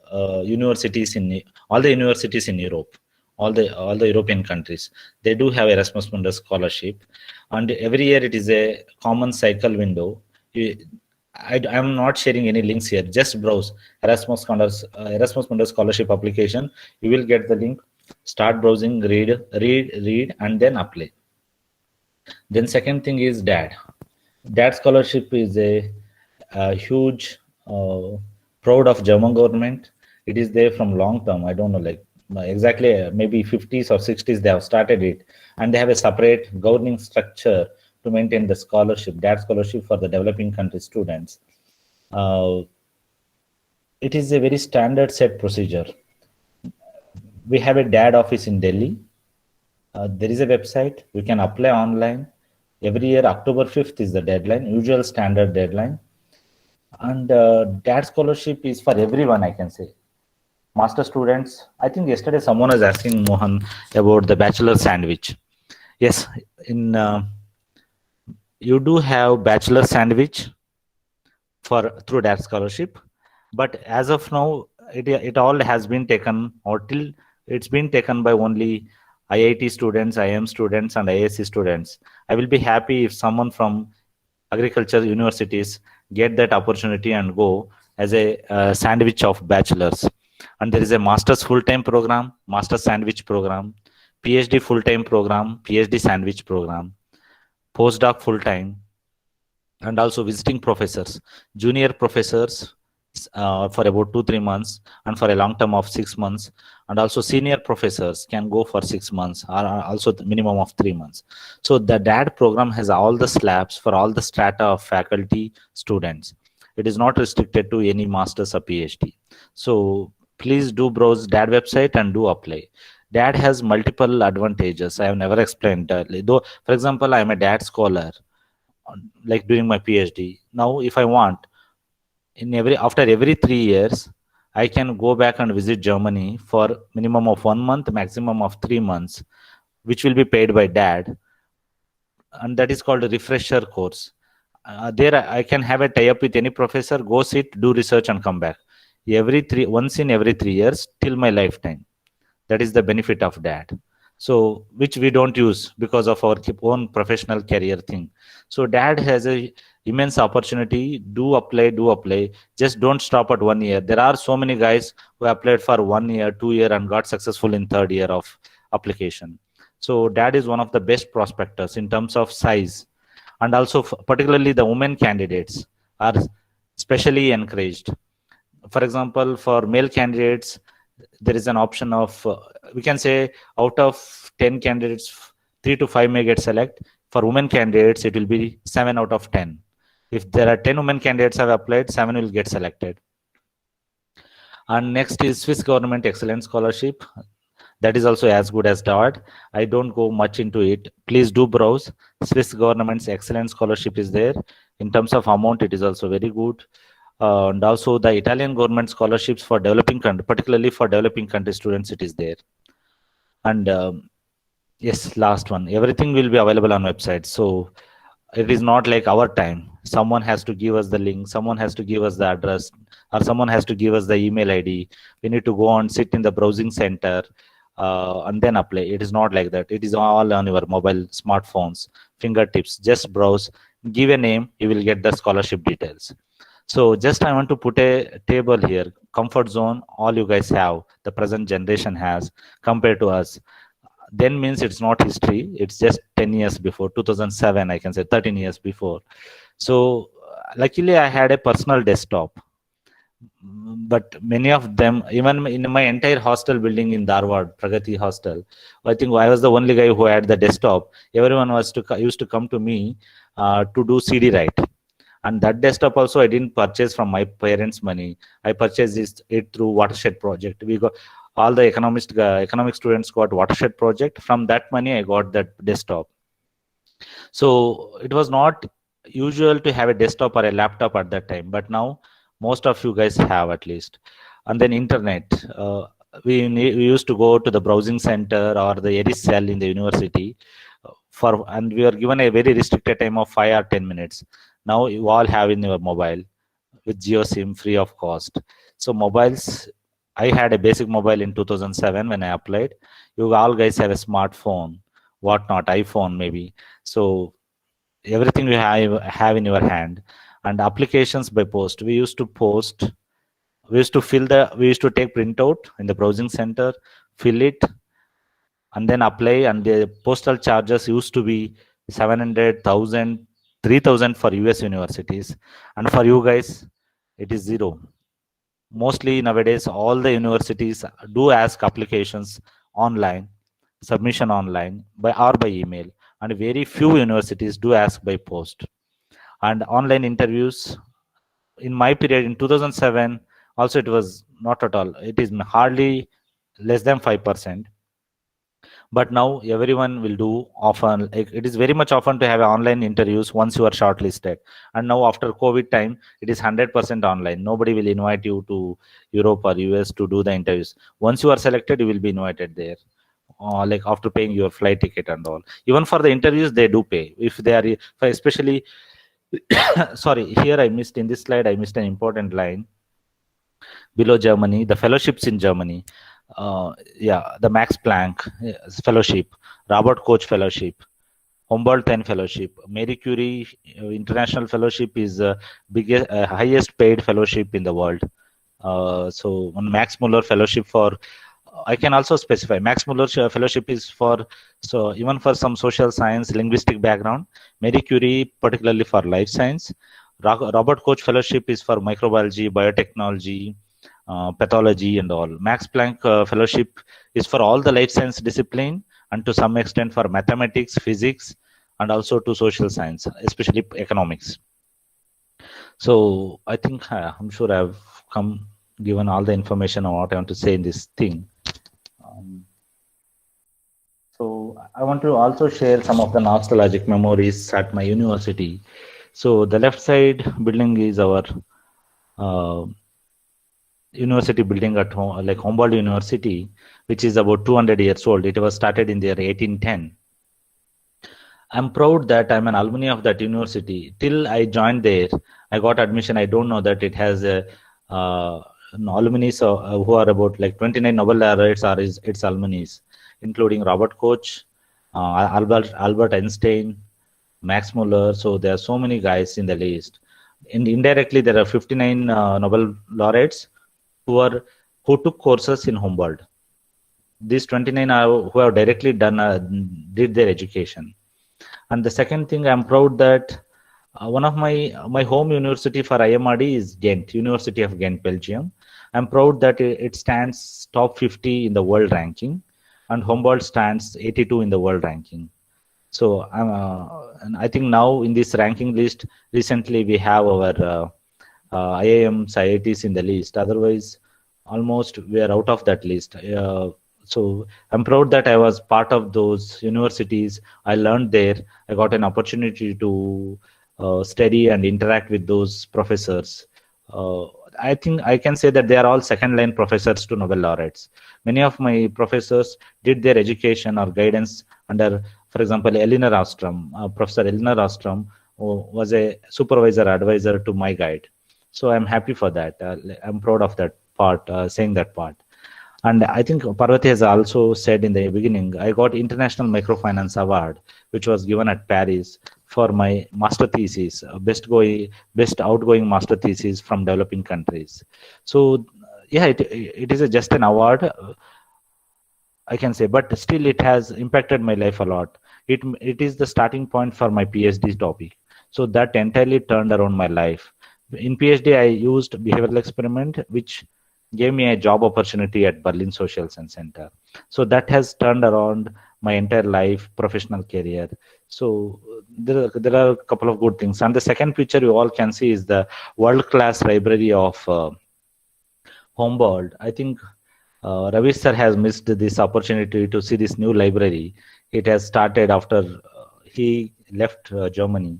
universities in all the universities in Europe, all the European countries, they do have Erasmus Mundus scholarship, and every year it is a common cycle window. I'm not sharing any links here. Just browse Erasmus Mundus scholarship application. You will get the link. Start browsing, read, and then apply. Then second thing is DAD. DAD scholarship is a huge proud of German government. It is there from long term. I don't know, like exactly maybe 50s or 60s they have started it, and they have a separate governing structure to maintain the scholarship, DAD scholarship for the developing country students. It is a very standard set procedure. We have a DAD office in Delhi. There is a website. You can apply online. Every year, October 5th is the deadline, usual standard deadline. And DAD scholarship is for everyone, I can say. Master students, I think yesterday someone was asking Mohan about the bachelor sandwich. Yes, in you do have bachelor sandwich through DAD scholarship, but as of now, it all has been taken, or till it's been taken by only IIT students, IIM students, and IISc students. I will be happy if someone from agriculture universities get that opportunity and go as a sandwich of bachelors. And there is a master's full-time program, master's sandwich program, PhD full-time program, PhD sandwich program, postdoc full-time, and also visiting professors, junior professors for about 2-3 months, and for a long term of 6 months, and also senior professors can go for 6 months, or also the minimum of 3 months. So the DAD program has all the slabs for all the strata of faculty students. It is not restricted to any master's or PhD. So please do browse DAD website and do apply. DAD has multiple advantages. I have never explained. Though, for example, I am a DAD scholar. like during my PhD. Now, if I want, after every 3 years, I can go back and visit Germany for minimum of 1 month, maximum of 3 months, which will be paid by dad, and that is called a refresher course. There I can have a tie-up with any professor, go sit, do research, and come back. Once in every 3 years till my lifetime. That is the benefit of dad. So which we don't use because of our own professional career thing. So dad has a immense opportunity. Do apply. Just don't stop at 1 year. There are so many guys who applied for 1 year, 2 year, and got successful in third year of application. So dad is one of the best prospectors in terms of size, and also particularly the women candidates are specially encouraged. For example, for male candidates, there is an option of we can say out of 10 candidates, 3 to 5 may get select. For women candidates, it will be 7 out of 10. If there are 10 women candidates have applied, 7 will get selected. And next is Swiss Government Excellence Scholarship. That is also as good as DART. I don't go much into it. Please do browse. Swiss Government's Excellence Scholarship is there. In terms of amount, it is also very good. And also the Italian government scholarships for developing country, particularly for developing country students, it is there. And yes, last one, everything will be available on website. So it is not like our time. Someone has to give us the link, someone has to give us the address, or someone has to give us the email ID. We need to go and sit in the browsing center and then apply. It is not like that. It is all on your mobile, smartphones, fingertips. Just browse, give a name, you will get the scholarship details. So just I want to put a table here. Comfort zone, all you guys have, the present generation has compared to us. Then means it's not history. It's just 10 years before, 2007, I can say 13 years before. So luckily I had a personal desktop. But many of them, even in my entire hostel building in Dharwad, Pragati Hostel, I think I was the only guy who had the desktop. Everyone used to come to me to do CD write. And that desktop also I didn't purchase from my parents' money. I purchased it through Watershed Project. We got all the economic students got Watershed Project. From that money, I got that desktop. So it was not usual to have a desktop or a laptop at that time, but now most of you guys have at least. And then internet. We used to go to the browsing center or the ERIS cell in the university and we are given a very restricted time of 5 or 10 minutes. Now you all have in your mobile with JioSIM free of cost. So mobiles, I had a basic mobile in 2007 when I applied. You all guys have a smartphone, whatnot, iPhone maybe. So everything you have in your hand. And applications by post. We used to post. We used to take printout in the browsing center, fill it, and then apply. And the postal charges used to be 700, 1,000, 3,000 for US universities. And for you guys, it is zero. Mostly nowadays, all the universities do ask applications online, submission online or by email. And very few universities do ask by post. And online interviews, in my period in 2007, also it was not at all. It is hardly less than 5%. But now everyone will do often. It is very much often to have online interviews once you are shortlisted. And now after COVID time, it is 100% online. Nobody will invite you to Europe or US to do the interviews. Once you are selected, you will be invited there. Like after paying your flight ticket and all. Even for the interviews, they do pay. If they are, especially, sorry, here I missed in this slide, I missed an important line. Below Germany, the fellowships in Germany. The Max Planck Fellowship, Robert Koch Fellowship, Humboldt Fellowship, Marie Curie International Fellowship is the biggest, highest paid fellowship in the world. So one Max Muller Fellowship for, I can also specify, Max Muller Fellowship is for, so even for some social science, linguistic background, Marie Curie particularly for life science, Robert Koch Fellowship is for microbiology, biotechnology, pathology and all. Max Planck Fellowship is for all the life science discipline and to some extent for mathematics, physics, and also to social science, especially economics. So I think I'm sure I've given all the information on what I want to say in this thing. So I want to also share some of the nostalgic memories at my university. So the left side building is our uh, university building at home, like Humboldt University, which is about 200 years old. It was started in the year 1810. I'm proud that I'm an alumni of that university. Till I joined there, I got admission. I don't know that it has a an alumni who are about like 29 Nobel laureates are its alumni, including Robert Koch, Albert Einstein, Max Muller. So there are so many guys in the list. Indirectly, there are 59 Nobel laureates who took courses in Humboldt. These 29 are who have directly did their education. And the second thing, I'm proud that one of my home university for IMRD is Ghent, University of Ghent, Belgium. I'm proud that it stands top 50 in the world ranking, and Humboldt stands 82 in the world ranking. So and I think now in this ranking list, recently we have our IIMs, IITs in the list. Otherwise, almost we are out of that list. So I'm proud that I was part of those universities. I learned there. I got an opportunity to study and interact with those professors. I think I can say that they are all second line professors to Nobel laureates. Many of my professors did their education or guidance under, for example, Elinor Ostrom. Professor Elinor Ostrom was a supervisor advisor to my guide. So I'm happy for that. I'm proud of that part, saying that part. And I think Parvati has also said in the beginning, I got International Microfinance Award, which was given at Paris for my master thesis, best outgoing master thesis from developing countries. So yeah, it is just an award, I can say, but still it has impacted my life a lot. It is the starting point for my PhD topic. So that entirely turned around my life. In PhD, I used behavioral experiment, which gave me a job opportunity at Berlin Social Science Center. So that has turned around my entire life, professional career. So there are a couple of good things. And the second picture you all can see is the world-class library of Humboldt. I think Ravi sir has missed this opportunity to see this new library. It has started after he left Germany.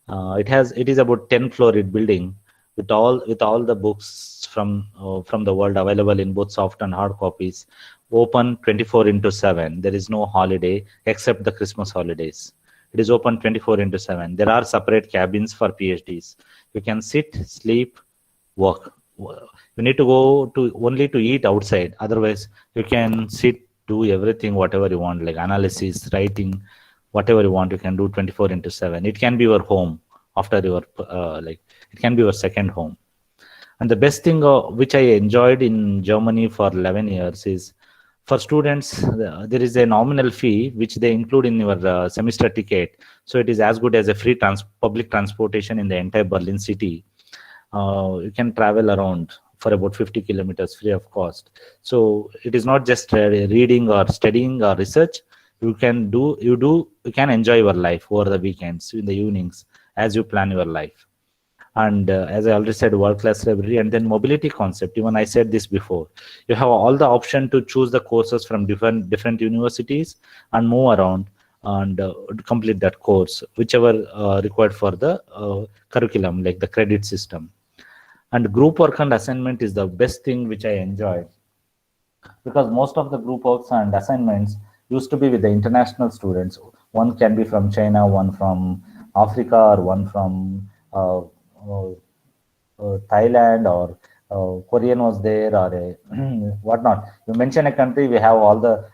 It is about 10-floored building with all the books from the world available in both soft and hard copies, open 24/7. There is no holiday except the Christmas holidays. It is open 24/7. There are separate cabins for PhDs. You can sit, sleep, work. You need to go only to eat outside. Otherwise, you can sit, do everything, whatever you want, like analysis, writing, whatever you want. You can do 24/7. It can be your home after your it can be your second home. And the best thing which I enjoyed in Germany for 11 years is, for students, there is a nominal fee which they include in your semester ticket. So it is as good as a free public transportation in the entire Berlin city. You can travel around for about 50 kilometers free of cost. So it is not just reading or studying or research. You can enjoy your life over the weekends, in the evenings, as you plan your life. And as I already said, world-class library, and then mobility concept. Even I said this before. You have all the option to choose the courses from different universities and move around and complete that course, whichever required for the curriculum, like the credit system. And group work and assignment is the best thing which I enjoyed, because most of the group works and assignments used to be with the international students. One can be from China, one from Africa, or one from Thailand, or Korean was there, or whatnot. You mention a country, we have all the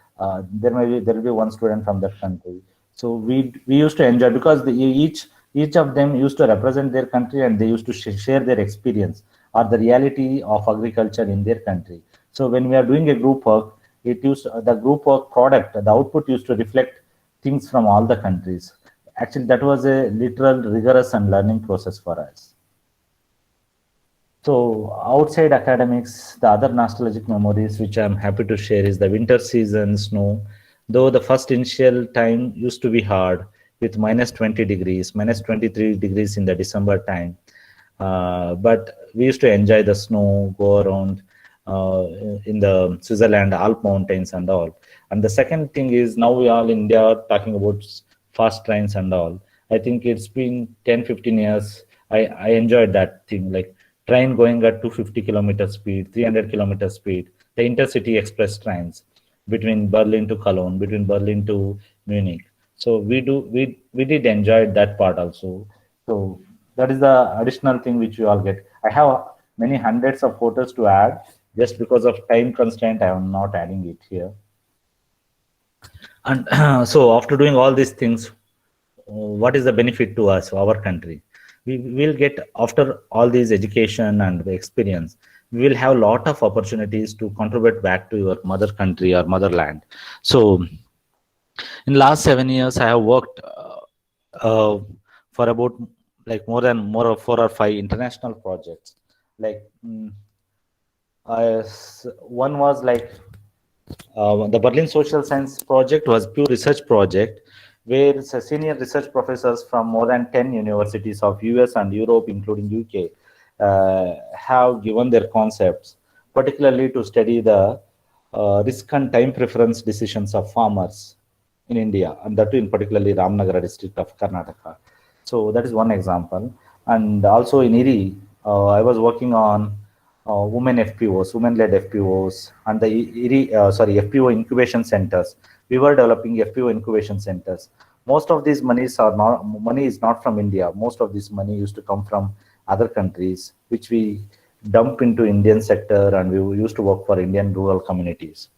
there will be one student from that country. So we used to enjoy, because each of them used to represent their country, and they used to share their experience or the reality of agriculture in their country. So when we are doing a group work, the group work product, the output used to reflect things from all the countries. Actually, that was a literal, rigorous and learning process for us. So outside academics, the other nostalgic memories which I'm happy to share is the winter season snow. Though the first initial time used to be hard, with minus 20 degrees, minus 23 degrees in the December time. But we used to enjoy the snow, go around. in the Switzerland, Alp mountains and all. And the second thing is now we all in India are talking about fast trains and all. I think it's been 10, 15 years. I enjoyed that thing, like train going at 250 kilometer speed, 300 kilometer speed, the intercity express trains between Berlin to Cologne, between Berlin to Munich. So we did enjoy that part also. So that is the additional thing which you all get. I have many hundreds of photos to add. Just because of time constraint, I am not adding it here. And so after doing all these things, what is the benefit to us, our country? We will get, after all these education and experience, we will have a lot of opportunities to contribute back to your mother country or motherland. So in last 7 years, I have worked for about like more of 4 or 5 international projects. Like one was like the Berlin Social Science Project was pure research project where senior research professors from more than 10 universities of US and Europe, including UK, have given their concepts, particularly to study the risk and time preference decisions of farmers in India, and that too in particularly Ramnagara district of Karnataka. So that is one example. And also in IRI, I was working on women FPOs, women-led FPOs, and the FPO incubation centers. We were developing FPO incubation centers. Most of these money is not from India. Most of this money used to come from other countries, which we dump into Indian sector, and we used to work for Indian rural communities.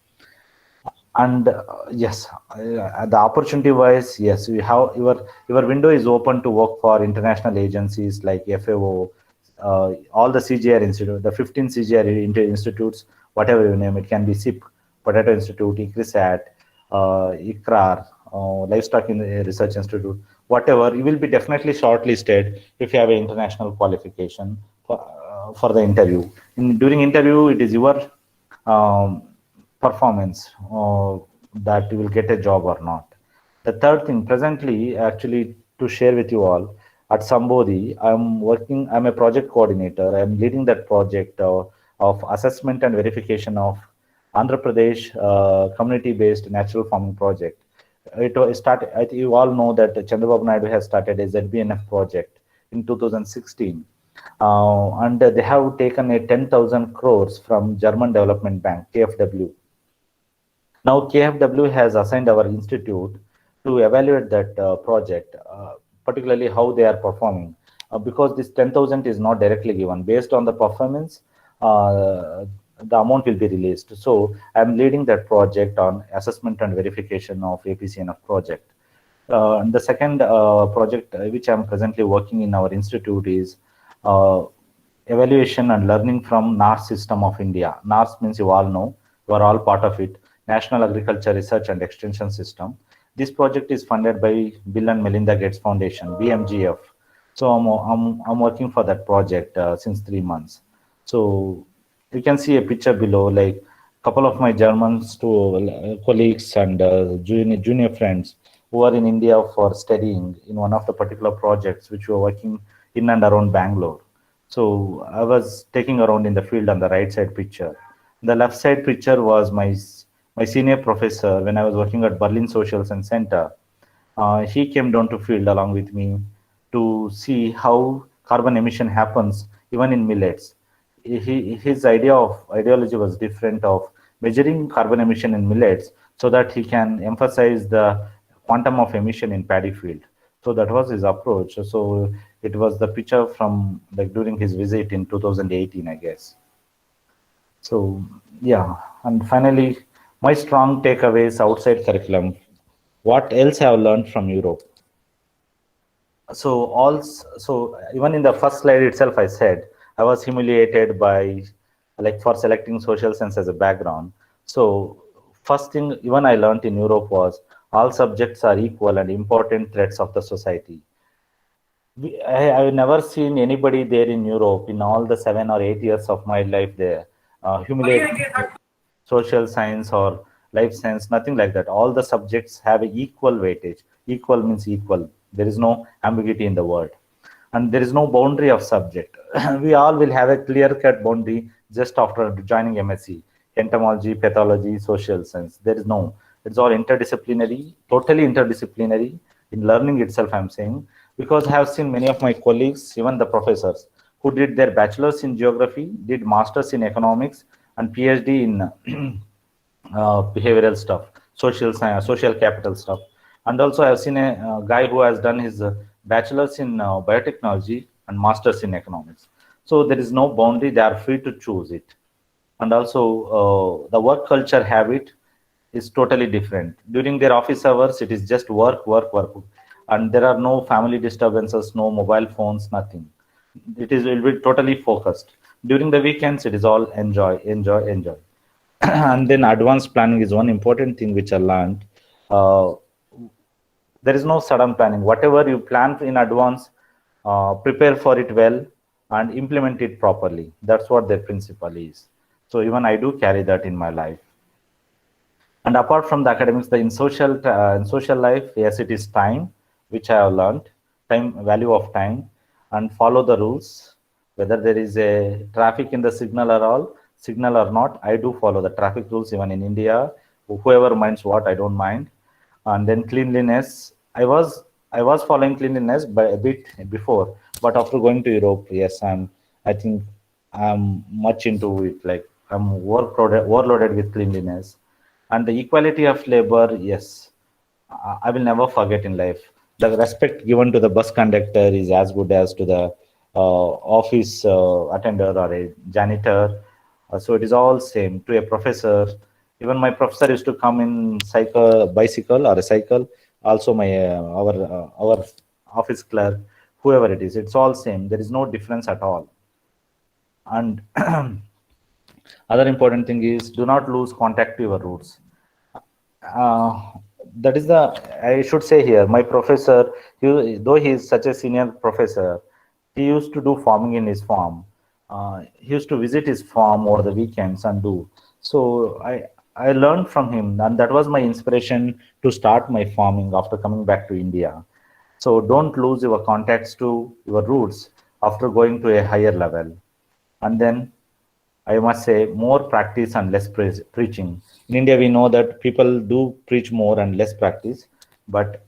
And yes, the opportunity wise, yes, we have your window is open to work for international agencies like FAO, all the CGR institute, the 15 CGR institutes, whatever you name it, can be SIP, Potato Institute, ICRISAT, ICRAR, Livestock Research Institute, whatever, you will be definitely shortlisted if you have an international qualification for the interview. During interview, it is your performance that you will get a job or not. The third thing, presently, actually, to share with you all, at Sambodhi, I'm a project coordinator. I'm leading that project of assessment and verification of Andhra Pradesh community-based natural farming project. It started, I think you all know that Chandrababu Naidu has started a ZBNF project in 2016. And they have taken a 10,000 crores from German Development Bank, KfW. Now KfW has assigned our institute to evaluate that project, particularly how they are performing. Because this 10,000 is not directly given. Based on the performance, the amount will be released. So I'm leading that project on assessment and verification of APCNF project. And the second project which I'm presently working in our institute is evaluation and learning from NARS system of India. NARS means you all know, you are all part of it, National Agriculture Research and Extension System. This project is funded by Bill and Melinda Gates Foundation, BMGF. So I'm working for that project since 3 months. So you can see a picture below, like a couple of my German colleagues and junior friends who are in India for studying in one of the particular projects which we were working in and around Bangalore. So I was taking around in the field on the right side picture. The left side picture was my senior professor when I was working at Berlin Social Science Center. He came down to field along with me to see how carbon emission happens even in millets. His ideology was different of measuring carbon emission in millets so that he can emphasize the quantum of emission in paddy field. So that was his approach. So it was the picture from like during his visit in 2018, I guess. So yeah, and finally, my strong takeaways outside curriculum. What else have I learned from Europe? So even in the first slide itself, I said I was humiliated by like for selecting social science as a background. So first thing even I learned in Europe was all subjects are equal and important threads of the society. I've never seen anybody there in Europe in all the 7 or 8 years of my life there humiliate social science or life science, nothing like that. All the subjects have equal weightage. Equal means equal. There is no ambiguity in the word. And there is no boundary of subject. We all will have a clear-cut boundary just after joining MSc, entomology, pathology, social science. There is no, it's all interdisciplinary, totally interdisciplinary in learning itself, I'm saying, because I have seen many of my colleagues, even the professors, who did their bachelor's in geography, did master's in economics, and PhD in behavioral stuff, social science, social capital stuff. And also I've seen a guy who has done his bachelor's in biotechnology and master's in economics. So there is no boundary, they are free to choose it. And also the work culture habit is totally different. During their office hours, it is just work, work, work. And there are no family disturbances, no mobile phones, nothing. It will be totally focused. During the weekends, it is all enjoy, enjoy, enjoy. And then advanced planning is one important thing which I learned. There is no sudden planning. Whatever you plan in advance, prepare for it well and implement it properly. That's what the principle is. So even I do carry that in my life. And apart from the academics, in social life, yes, it is time, which I have learned, time, value of time, and follow the rules. Whether there is a traffic in the signal or not, I do follow the traffic rules even in India. Whoever minds what, I don't mind. And then cleanliness, I was following cleanliness by a bit before, but after going to Europe, yes, I think I'm much into it. Like I'm overloaded with cleanliness. And the equality of labor, yes, I will never forget in life. The respect given to the bus conductor is as good as to the office attender or a janitor. So it is all same to a professor. Even my professor used to come in bicycle or a cycle. Also my our office clerk, whoever it is, it's all same. There is no difference at all. And other important thing is do not lose contact to your roots. That is I should say here, my professor, though he is such a senior professor, he used to do farming in his farm. He used to visit his farm over the weekends and do. So I learned from him, and that was my inspiration to start my farming after coming back to India. So don't lose your contacts to your roots after going to a higher level. And then I must say more practice and less preaching. In India, we know that people do preach more and less practice, but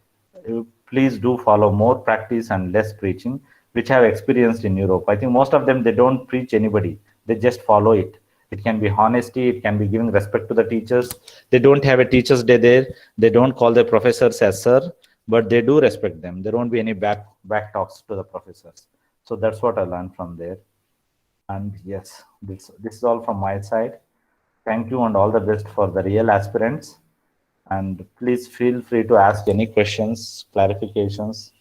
please do follow more practice and less preaching, which I have experienced in Europe. I think most of them, they don't preach anybody. They just follow it. It can be honesty. It can be giving respect to the teachers. They don't have a teacher's day there. They don't call their professors as sir, but they do respect them. There won't be any back talks to the professors. So that's what I learned from there. And yes, this is all from my side. Thank you and all the best for the real aspirants. And please feel free to ask any questions, clarifications.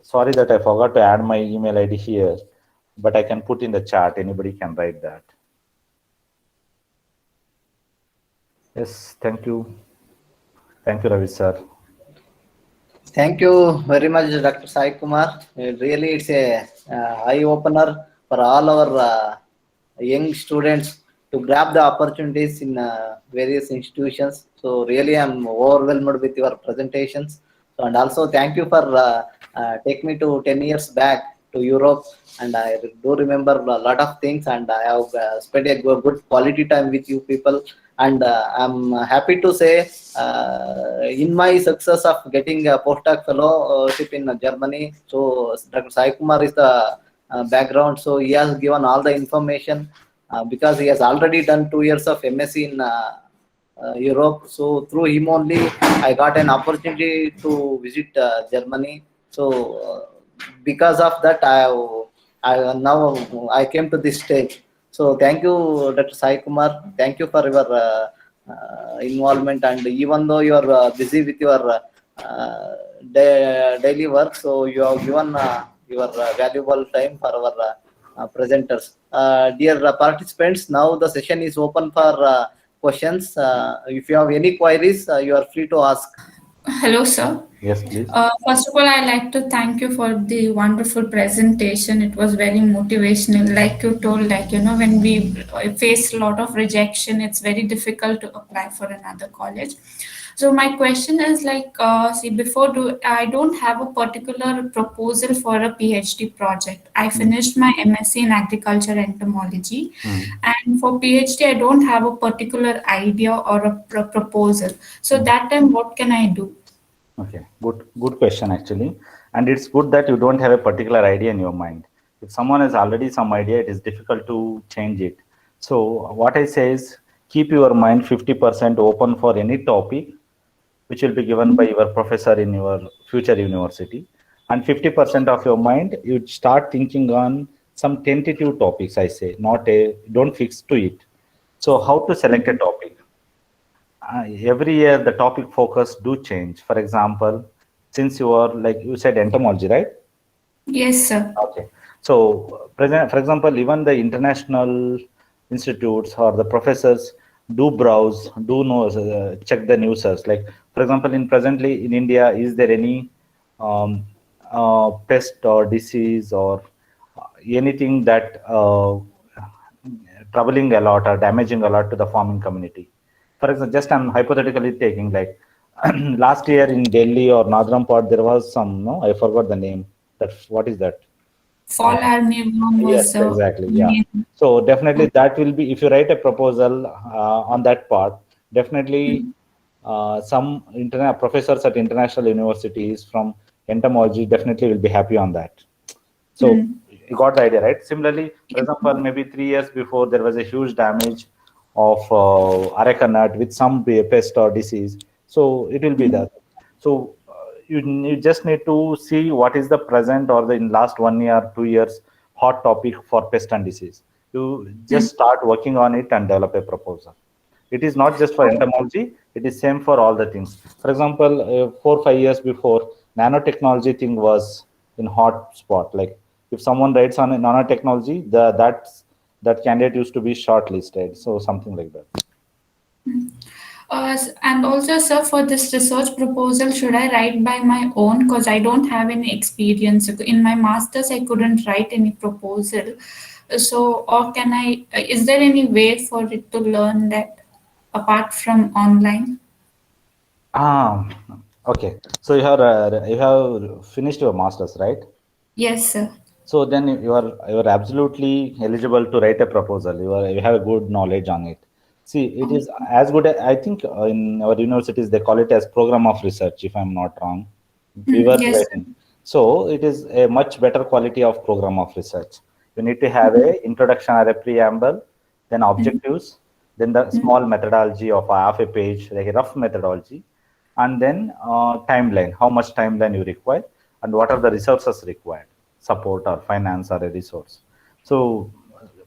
Sorry that I forgot to add my email ID here, but I can put in the chat. Anybody can write that. Yes, thank you. Thank you, Ravi sir. Thank you very much, Dr. Sai Kumar. Really, it's a eye-opener for all our young students to grab the opportunities in various institutions. So really, I'm overwhelmed with your presentations. So, and also thank you for taking me to 10 years back to Europe. And I do remember a lot of things, and I have spent a good quality time with you people. And I'm happy to say in my success of getting a postdoc fellowship in Germany, so Dr. Sai Kumar is the background. So he has given all the information because he has already done 2 years of MSc in Europe. So through him only, I got an opportunity to visit Germany. So because of that, now I came to this stage. So thank you, Dr. Sai Kumar. Thank you for your involvement. And even though you are busy with your daily work, so you have given your valuable time for our presenters. Dear participants, now the session is open for questions. If you have any queries, you are free to ask. Hello, sir. Yes, please. First of all, I'd like to thank you for the wonderful presentation. It was very motivational. Like you told, when we face a lot of rejection, it's very difficult to apply for another college. So my question is see, I don't have a particular proposal for a PhD project. I finished my MSc in agriculture entomology, and for PhD, I don't have a particular idea or a proposal. So that time, what can I do? Okay, good question actually. And it's good that you don't have a particular idea in your mind. If someone has already some idea, it is difficult to change it. So what I say is keep your mind 50% open for any topic which will be given by your professor in your future university. And 50% of your mind, you start thinking on some tentative topics, I say, don't fix to it. So how to select a topic? Every year the topic focus do change. For example, since you are, like you said, entomology, right? Yes, sir. Okay. So for example, even the international institutes or the professors do browse, do know, check the news. Like for example, in presently in India, is there any pest or disease or anything that troubling a lot or damaging a lot to the farming community? For example, just I'm hypothetically taking, like last year in Delhi or northern part, there was some, no, I forgot the name. What is that? Fall armyworm was Yes, exactly. Yeah. So definitely that will be, if you write a proposal on that part, definitely some professors at international universities from entomology definitely will be happy on that. So you got the idea, right? Similarly, for example, maybe 3 years before, there was a huge damage of areca nut with some pest or disease. So it will be that. So you just need to see what is the present or the in last 1 year, 2 years hot topic for pest and disease. You just start working on it and develop a proposal. It is not just for entomology; it is same for all the things. For example, 4-5 years before, nanotechnology thing was in hot spot. Like if someone writes on a nanotechnology, that candidate used to be shortlisted. So something like that. And also, sir, for this research proposal, should I write by my own? Because I don't have any experience. In my master's, I couldn't write any proposal. So, or can I, is there any way for it to learn that apart from online? Okay. So you have finished your masters, right? Yes, sir. So then you are absolutely eligible to write a proposal. You have a good knowledge on it. See, it is as good. I think in our universities they call it as program of research, if I'm not wrong. We were Yes, sir. writing. So it is a much better quality of program of research. You need to have a introduction or a preamble, then objectives, then the small methodology of half a page, like a rough methodology, and then timeline, how much timeline you require, and what are the resources required, support or finance or a resource. So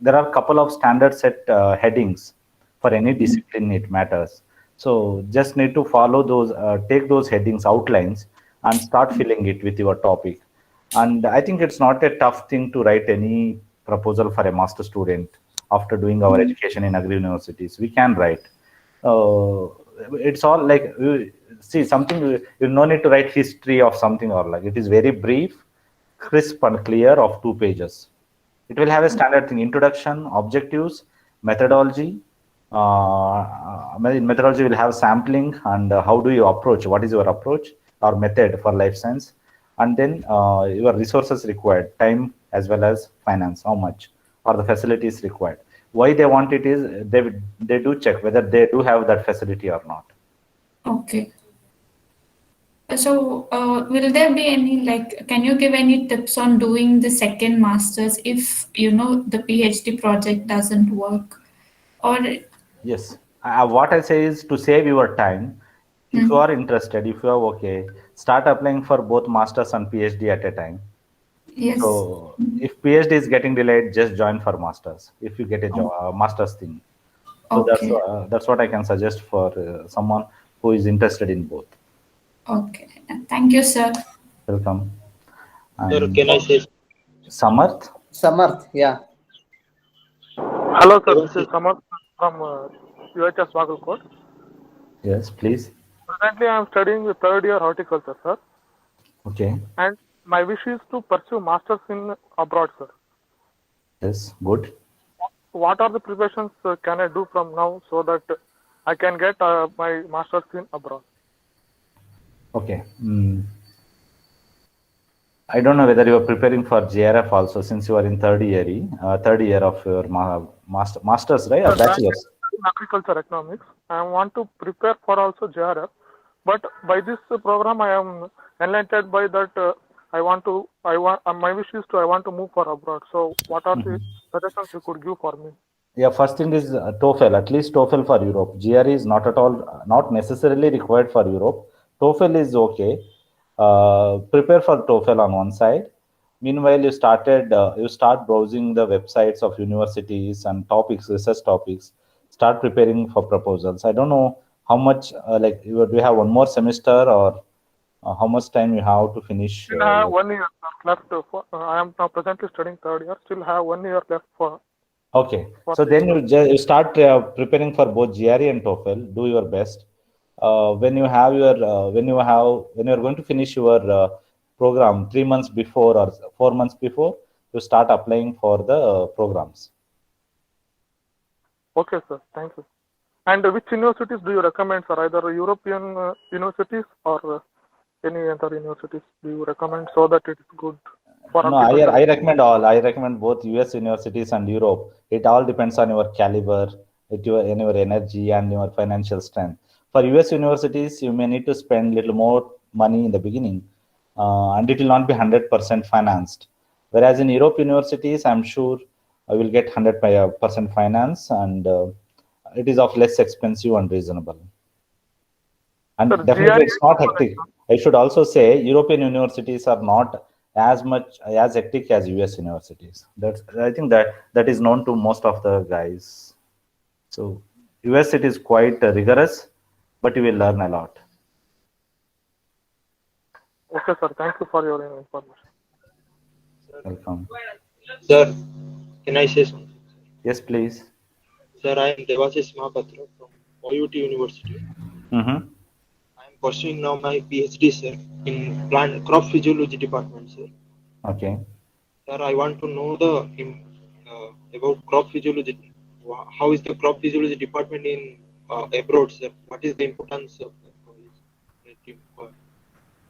there are a couple of standard set headings for any discipline it matters. So just need to follow those, take those headings, outlines, and start filling it with your topic. And I think it's not a tough thing to write any proposal for a master student after doing our education in agri universities. We can write. It's all like, see, something, you no need to write history of something, or like it is very brief, crisp and clear of 2 pages. It will have a standard thing: introduction, objectives, methodology. Methodology will have sampling and how do you approach, what is your approach or method for life science, and then your resources required, time as well as finance, how much, or the facilities required. Why they want it is they do check whether they do have that facility or not. Okay. So, will there be any, can you give any tips on doing the second master's if, the PhD project doesn't work? Or, Yes. What I say is to save your time. If you are interested, if you are okay, start applying for both masters and PhD at a time. yes. So if PhD is getting delayed, just join for masters. If you get a job, masters thing. So Okay. that's what I can suggest for someone who is interested in both. Okay. Thank you, sir. Welcome. Sir, And can I say? Samarth. Samarth, yeah. Hello, sir. This is Samarth from UHS Bagalkot. Yes, please. Currently, I am studying the third year horticulture, sir, Okay. and my wish is to pursue masters in abroad, sir. Yes. Good. What are the preparations can I do from now so that I can get my masters in abroad? Okay. I don't know whether you are preparing for JRF also, since you are in third year of your masters, right, or Sir, I am bachelor's. in agriculture economics. I want to prepare for also JRF, but by this program I am enlightened by that. My wish is I want to move for abroad. So, what are the suggestions you could give for me? Yeah, first thing is TOEFL, at least TOEFL for Europe. GRE is not at all, not necessarily required for Europe. TOEFL is okay. Prepare for TOEFL on one side. Meanwhile, you start browsing the websites of universities and topics, research topics. Start preparing for proposals. I don't know how much, do you have one more semester, or how much time you have to finish Still have your. 1 year left. I am now presently studying third year. Still have 1 year left Okay, for so this then program. you start preparing for both GRE and TOEFL. Do your best. When you are going to finish your program 3 months before or 4 months before, you start applying for the programs. Okay, sir. Thank you. And which universities do you recommend, sir? Either European universities or any other universities do you recommend so that it is good for No, agriculture? I recommend all. I recommend both US universities and Europe. It all depends on your caliber, your energy, and your financial strength. For US universities, you may need to spend little more money in the beginning, and it will not be 100% financed. Whereas in Europe universities, I'm sure I will get 100% finance, and it is of less expensive and reasonable. Sir, And definitely, GRE it's not hectic. I should also say European universities are not as hectic as US universities. I think that is known to most of the guys. So US, it is quite rigorous, but you will learn a lot. Okay, sir. Thank you for your information. Welcome. Sir, can I say something? Yes, please. Sir, I am Devashish Mahapatra from OUT University. Mm-hmm. I am pursuing now my PhD, sir, in plant crop physiology department, sir. Okay. Sir, I want to know about crop physiology. How is the crop physiology department in abroad, sir? What is the importance of college?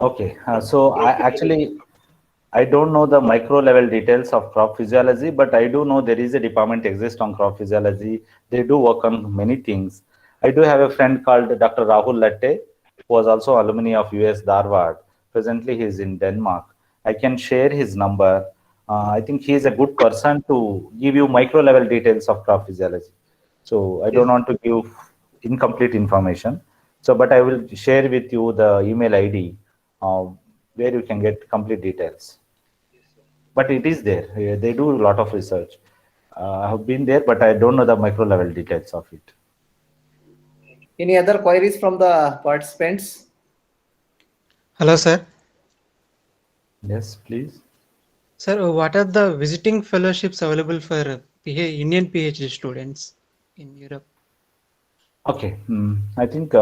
Okay. I don't know the micro level details of crop physiology, but I do know there is a department exists on crop physiology. They do work on many things. I do have a friend called Dr. Rahul Latte, who was also alumni of US Darwad. Presently, he is in Denmark. I can share his number. I think he is a good person to give you micro level details of crop physiology. So I don't want to give incomplete information. So, but I will share with you the email ID where you can get complete details. But it is there. They do a lot of research. I have been there, but I don't know the micro level details of it. Any other queries from the participants? Hello, sir. Yes, please. Sir, what are the visiting fellowships available for Indian PhD students in Europe? Okay. I think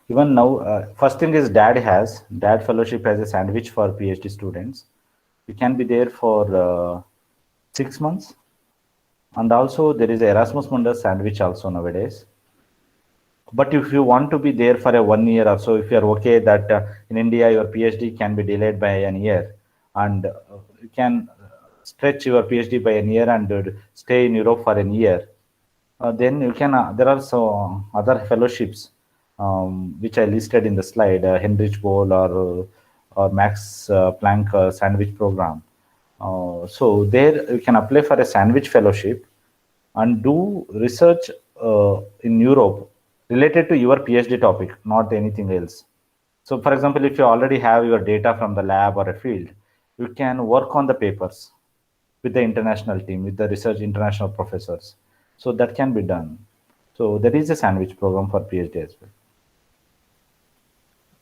even now, first thing is DAD fellowship has a sandwich for PhD students. You can be there for 6 months. And also there is Erasmus Mundus sandwich also nowadays. But if you want to be there for a 1 year or so, if you are okay that in India your PhD can be delayed by an year, and you can stretch your PhD by a year and stay in Europe for a year, then you can. There are so other fellowships which I listed in the slide, Heinrich Boll or Max Planck sandwich program. So there you can apply for a sandwich fellowship and do research in Europe related to your PhD topic, not anything else. So, for example, if you already have your data from the lab or a field, you can work on the papers with the international team, with the research international professors. So that can be done. So there is a sandwich program for PhD as well.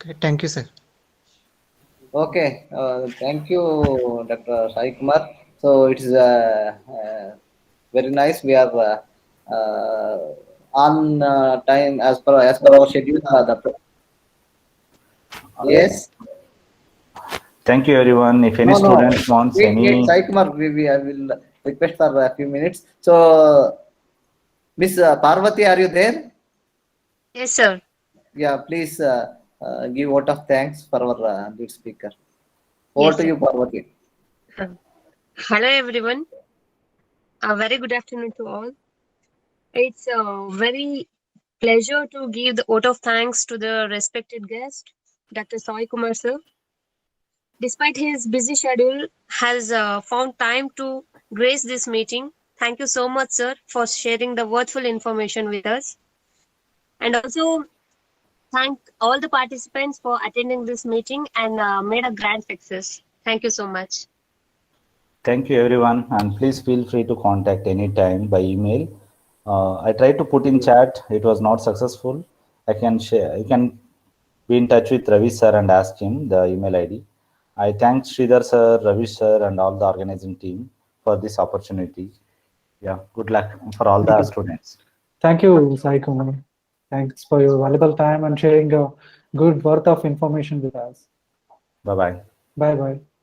Okay, thank you, sir. Okay, thank you, Dr. Sai Kumar. So it is very nice. We are on time as per our schedule. Yes. Thank you, everyone. If any No, no. student wants any, Sai Kumar, I will request for a few minutes. So, Miss Parvati, are you there? Yes, sir. Yeah, please give vote of thanks for our lead speaker. Over Yes, to sir. you, Parvati. Hello, everyone. A very good afternoon to all. It's a very pleasure to give the vote of thanks to the respected guest, Dr. Sai Kumar sir. Despite his busy schedule, has found time to grace this meeting. Thank you so much, sir, for sharing the worthful information with us. And also thank all the participants for attending this meeting and made a grand success. Thank you so much. thank you, everyone. And please feel free to contact anytime by email. I tried to put in chat. It was not successful. I can share. You can be in touch with Ravi sir and ask him the email ID. I thank Sridhar sir, Ravi sir, and all the organizing team for this opportunity. Yeah, good luck for all the students. Thank you, Sai Kumar. Thanks for your valuable time and sharing a good worth of information with us. Bye bye. Bye bye.